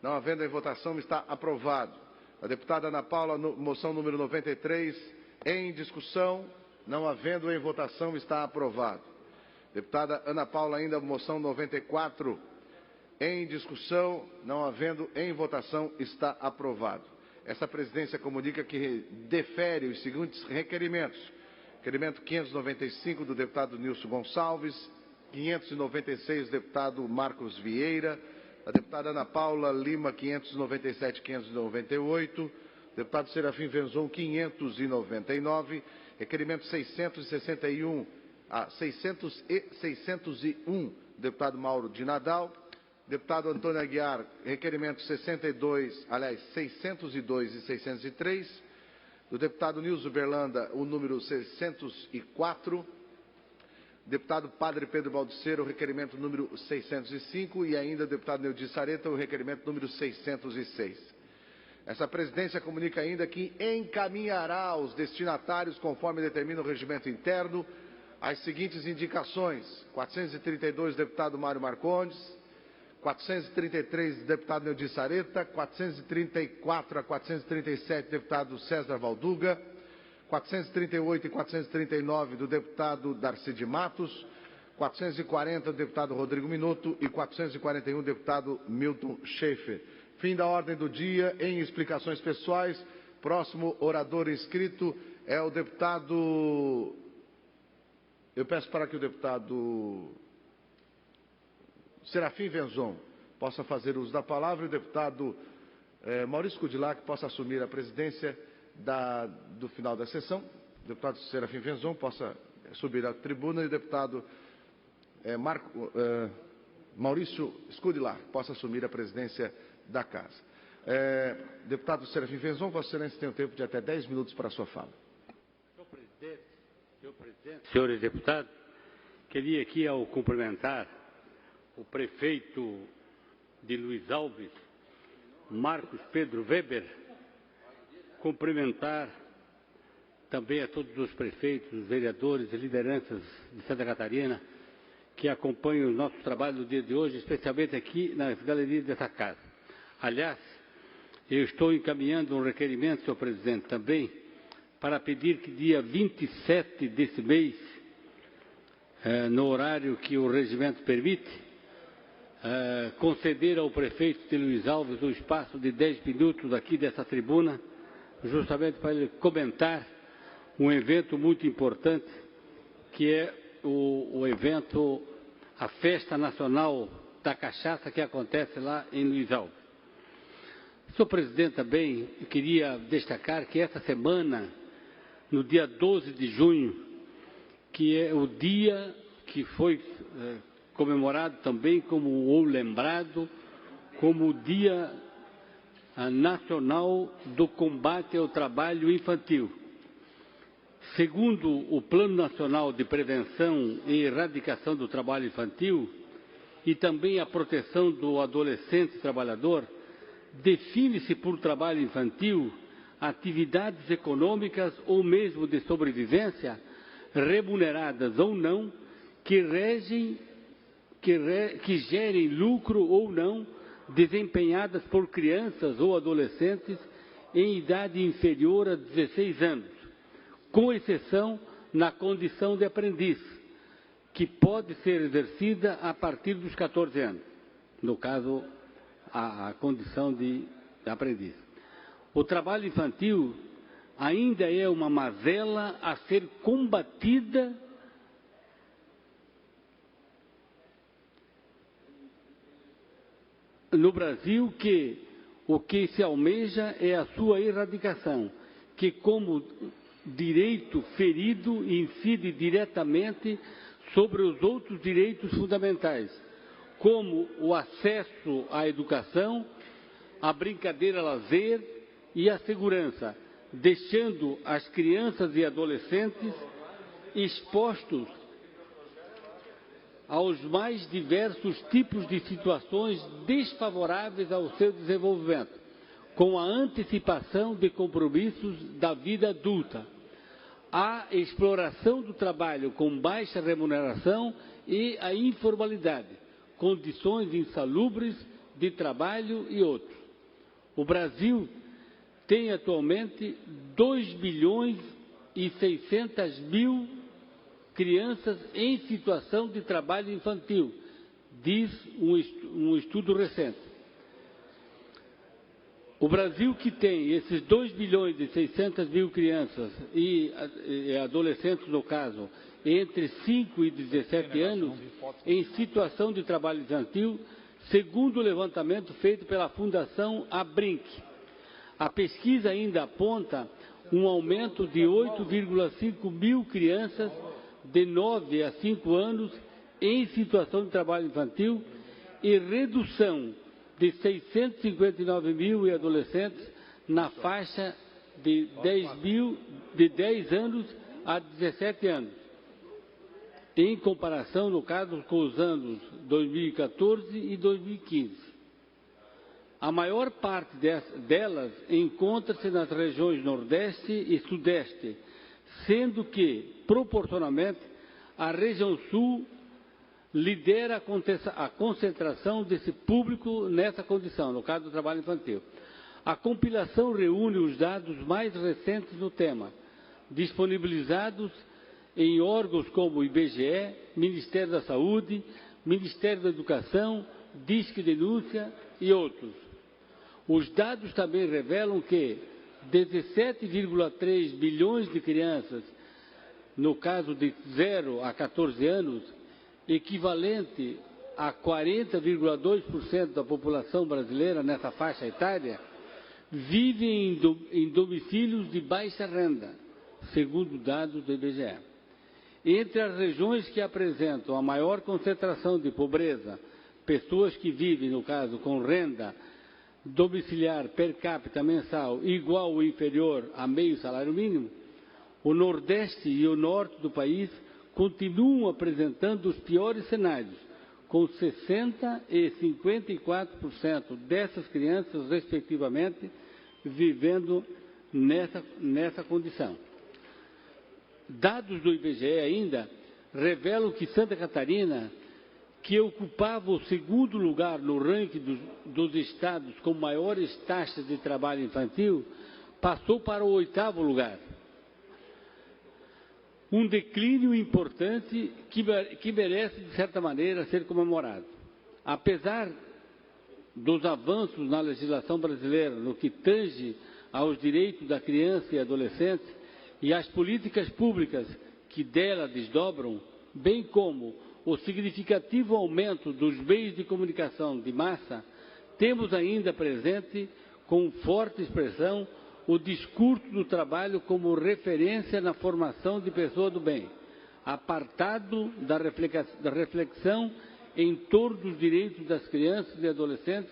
não havendo em votação, está aprovado. A deputada Ana Paula, moção número 93, em discussão, não havendo em votação, está aprovado. Deputada Ana Paula, ainda moção 94, em discussão, não havendo em votação, está aprovado. Essa presidência comunica que defere os seguintes requerimentos. Requerimento 595 do deputado Nilson Gonçalves, 596, deputado Marcos Vieira. A deputada Ana Paula Lima, 597, 598. Deputado Serafim Venzon, 599. Requerimento 601, deputado Mauro de Nadal. Deputado Antônio Aguiar, requerimento 602 e 603. Do deputado Nilson Berlanda, o número 604. Deputado Padre Pedro Baldiceiro, o requerimento número 605. E ainda, deputado Neudi Sareta, o requerimento número 606. Essa presidência comunica ainda que encaminhará aos destinatários, conforme determina o regimento interno, as seguintes indicações: 432, deputado Mário Marcondes; 433, deputado Neudi Sareta; 434 a 437, deputado César Valduga; 438 e 439, do deputado Darcy de Matos; 440, do deputado Rodrigo Minuto; e 441, deputado Milton Schaefer. Fim da ordem do dia. Em explicações pessoais, próximo orador inscrito é o deputado... Eu peço para que o deputado Serafim Venzon possa fazer uso da palavra e o deputado Maurício Kudilac possa assumir a presidência do final da sessão. O deputado Serafim Venzon possa subir à tribuna e o deputado Maurício Kudilac possa assumir a presidência da Casa. Deputado Serafim Venzon, Vossa Excelência tem um tempo de até 10 minutos para a sua fala. Senhor Presidente, senhores deputados, queria aqui, ao cumprimentar o prefeito de Luiz Alves, Marcos Pedro Weber, cumprimentar também a todos os prefeitos, os vereadores e lideranças de Santa Catarina que acompanham o nosso trabalho no dia de hoje, especialmente aqui nas galerias dessa casa. Aliás, eu estou encaminhando um requerimento, senhor presidente, também, para pedir que dia 27 desse mês, no horário que o regimento permite, conceder ao prefeito de Luiz Alves um espaço de 10 minutos aqui dessa tribuna, justamente para ele comentar um evento muito importante, que é o evento, a Festa Nacional da Cachaça, que acontece lá em Luiz Alves. Senhor presidente, também eu queria destacar que essa semana, no dia 12 de junho, que é o dia que foi comemorado também ou lembrado como o Dia Nacional do Combate ao Trabalho Infantil. Segundo o Plano Nacional de Prevenção e Erradicação do Trabalho Infantil e também a proteção do adolescente trabalhador, define-se por trabalho infantil atividades econômicas ou mesmo de sobrevivência, remuneradas ou não, que gerem lucro ou não, desempenhadas por crianças ou adolescentes em idade inferior a 16 anos, com exceção na condição de aprendiz, que pode ser exercida a partir dos 14 anos, no caso, a condição de aprendiz. O trabalho infantil ainda é uma mazela a ser combatida no Brasil, que o que se almeja é a sua erradicação, que como direito ferido incide diretamente sobre os outros direitos fundamentais, como o acesso à educação, a brincadeira-lazer e a segurança, deixando as crianças e adolescentes expostos aos mais diversos tipos de situações desfavoráveis ao seu desenvolvimento, com a antecipação de compromissos da vida adulta, a exploração do trabalho com baixa remuneração e a informalidade, condições insalubres de trabalho e outros. O Brasil tem atualmente 2 milhões e 600 mil crianças em situação de trabalho infantil, diz um estudo recente. O Brasil, que tem esses 2 bilhões e 600 mil crianças e adolescentes, no caso, entre 5 e 17 anos, em situação de trabalho infantil, segundo o levantamento feito pela Fundação Abrinq. A pesquisa ainda aponta um aumento de 8,5 mil crianças de 9 a 5 anos em situação de trabalho infantil e redução de 659 mil adolescentes na faixa de 10 anos a 17 anos, em comparação, no caso, com os anos 2014 e 2015. A maior parte delas encontra-se nas regiões Nordeste e Sudeste, sendo que, proporcionalmente, a região Sul lidera a concentração desse público nessa condição, no caso do trabalho infantil. A compilação reúne os dados mais recentes do tema, disponibilizados em órgãos como o IBGE, Ministério da Saúde, Ministério da Educação, Disque Denúncia e outros. Os dados também revelam que 17,3 bilhões de crianças, no caso de 0 a 14 anos, equivalente a 40,2% da população brasileira nessa faixa etária, vivem em domicílios de baixa renda, segundo dados do IBGE. Entre as regiões que apresentam a maior concentração de pobreza, pessoas que vivem, no caso, com renda domiciliar per capita mensal igual ou inferior a meio salário mínimo, o Nordeste e o Norte do país continuam apresentando os piores cenários, com 60% e 54% dessas crianças, respectivamente, vivendo nessa condição. Dados do IBGE ainda revelam que Santa Catarina, que ocupava o segundo lugar no ranking dos estados com maiores taxas de trabalho infantil, passou para o 8º lugar. Um declínio importante que merece, de certa maneira, ser comemorado. Apesar dos avanços na legislação brasileira no que tange aos direitos da criança e adolescente e às políticas públicas que dela desdobram, bem como o significativo aumento dos meios de comunicação de massa, temos ainda presente, com forte expressão, o discurso do trabalho como referência na formação de pessoa do bem, apartado da reflexão em torno dos direitos das crianças e adolescentes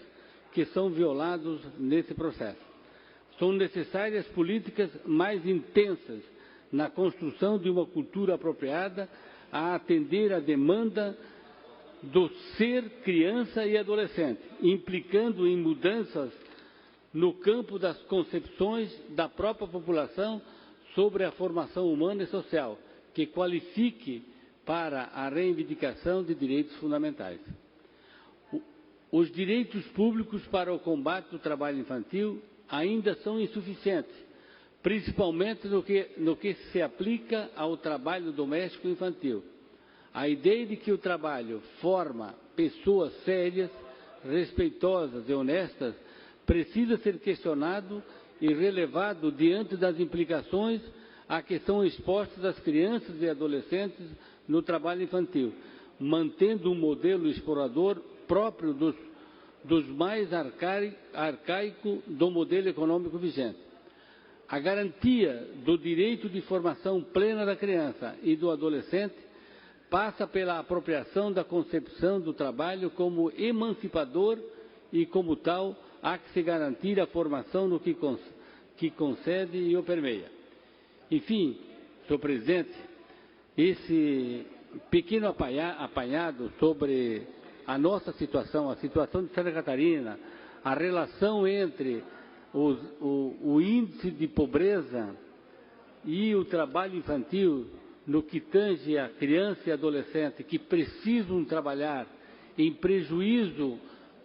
que são violados nesse processo. São necessárias políticas mais intensas na construção de uma cultura apropriada a atender à demanda do ser criança e adolescente, implicando em mudanças no campo das concepções da própria população sobre a formação humana e social, que qualifique para a reivindicação de direitos fundamentais. Os direitos públicos para o combate do trabalho infantil ainda são insuficientes, principalmente no que se aplica ao trabalho doméstico infantil. A ideia de que o trabalho forma pessoas sérias, respeitosas e honestas precisa ser questionado e relevado diante das implicações a que são expostas as crianças e adolescentes no trabalho infantil, mantendo um modelo explorador próprio dos mais arcaico do modelo econômico vigente. A garantia do direito de formação plena da criança e do adolescente passa pela apropriação da concepção do trabalho como emancipador e, como tal, há que se garantir a formação no que concede e o permeia. Enfim, senhor presidente, esse pequeno apanhado sobre a nossa situação, a situação de Santa Catarina, a relação entre o índice de pobreza e o trabalho infantil no que tange a criança e adolescente que precisam trabalhar em prejuízo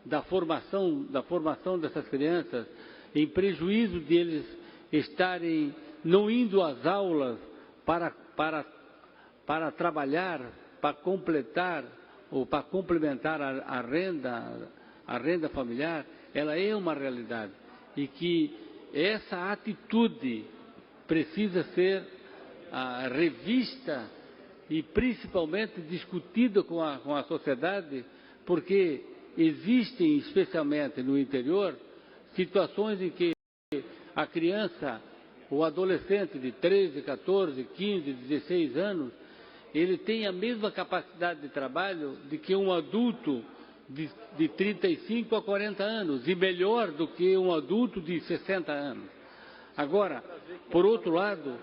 da formação dessas crianças, em prejuízo de eles estarem não indo às aulas para trabalhar, para completar ou para complementar a renda familiar, ela é uma realidade. e que essa atitude precisa ser revista e principalmente discutida com a sociedade, porque existem, especialmente no interior, situações em que a criança, o adolescente de 13, 14, 15, 16 anos, ele tem a mesma capacidade de trabalho de que um adulto de 35 a 40 anos, e melhor do que um adulto de 60 anos. Agora, por outro lado,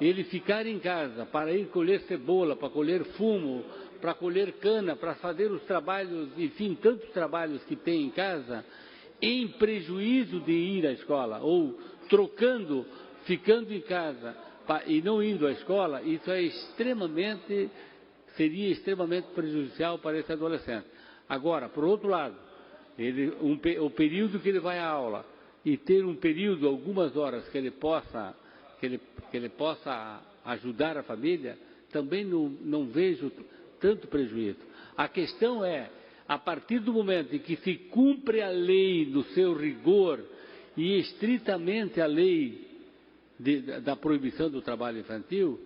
ele ficar em casa para ir colher cebola, para colher fumo, para colher cana, para fazer os trabalhos, enfim, tantos trabalhos que tem em casa, em prejuízo de ir à escola, ou trocando, ficando em casa e não indo à escola, isso seria extremamente prejudicial para esse adolescente. Agora, por outro lado, o período que ele vai à aula e ter um período, algumas horas que ele possa ajudar a família, também não vejo tanto prejuízo. A questão é, a partir do momento em que se cumpre a lei no seu rigor e estritamente a lei da proibição do trabalho infantil,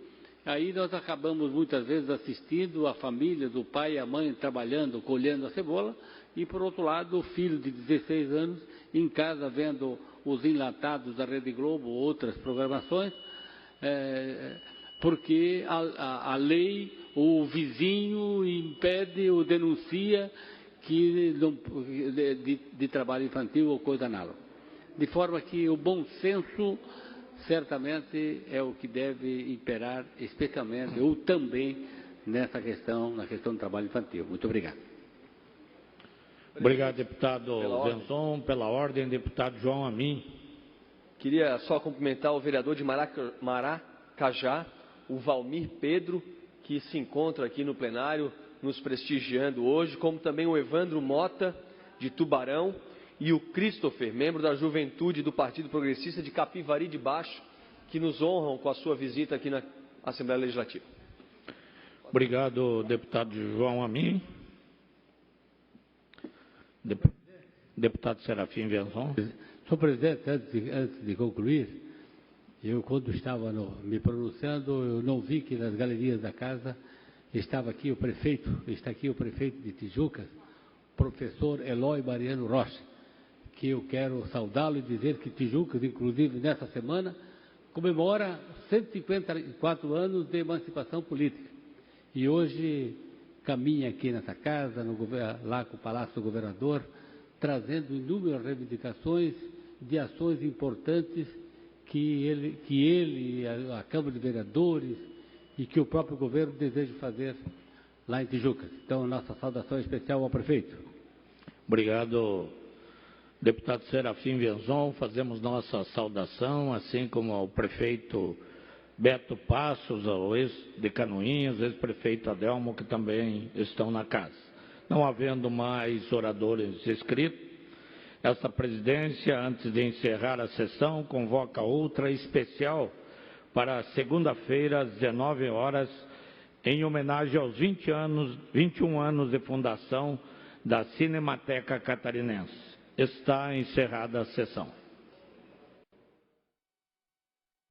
aí nós acabamos muitas vezes assistindo a família do pai e a mãe trabalhando, colhendo a cebola, e por outro lado o filho de 16 anos em casa vendo os enlatados da Rede Globo ou outras programações, porque a lei, o vizinho impede ou denuncia que de trabalho infantil ou coisa análoga. De forma que o bom senso certamente é o que deve imperar, especialmente ou também na questão do trabalho infantil. Muito obrigado. Obrigado, deputado Venzon. Pela ordem, deputado João Amin. Queria só cumprimentar o vereador de Maracajá, o Valmir Pedro, que se encontra aqui no plenário, nos prestigiando hoje, como também o Evandro Mota, de Tubarão, e o Christopher, membro da Juventude do Partido Progressista de Capivari de Baixo, que nos honram com a sua visita aqui na Assembleia Legislativa. Obrigado, deputado João Amin. Deputado Serafim Venzon. Senhor presidente, antes de concluir, eu quando estava me pronunciando, eu não vi que nas galerias da casa está aqui o prefeito de Tijucas, professor Eloy Mariano Rocha, que eu quero saudá-lo e dizer que Tijucas, inclusive nessa semana, comemora 154 anos de emancipação política. E hoje caminha aqui nessa casa, lá com o Palácio do Governador, trazendo inúmeras reivindicações de ações importantes que ele, a Câmara de Vereadores e que o próprio governo deseja fazer lá em Tijucas. Então, nossa saudação especial ao prefeito. Obrigado, deputado Serafim Venzon. Fazemos nossa saudação, assim como ao prefeito Beto Passos, ao ex de Canoinhas, ex-prefeito Adelmo, que também estão na casa. Não havendo mais oradores inscritos, essa presidência, antes de encerrar a sessão, convoca outra especial para segunda-feira, às 19 horas, em homenagem aos 21 anos de fundação da Cinemateca Catarinense. Está encerrada a sessão.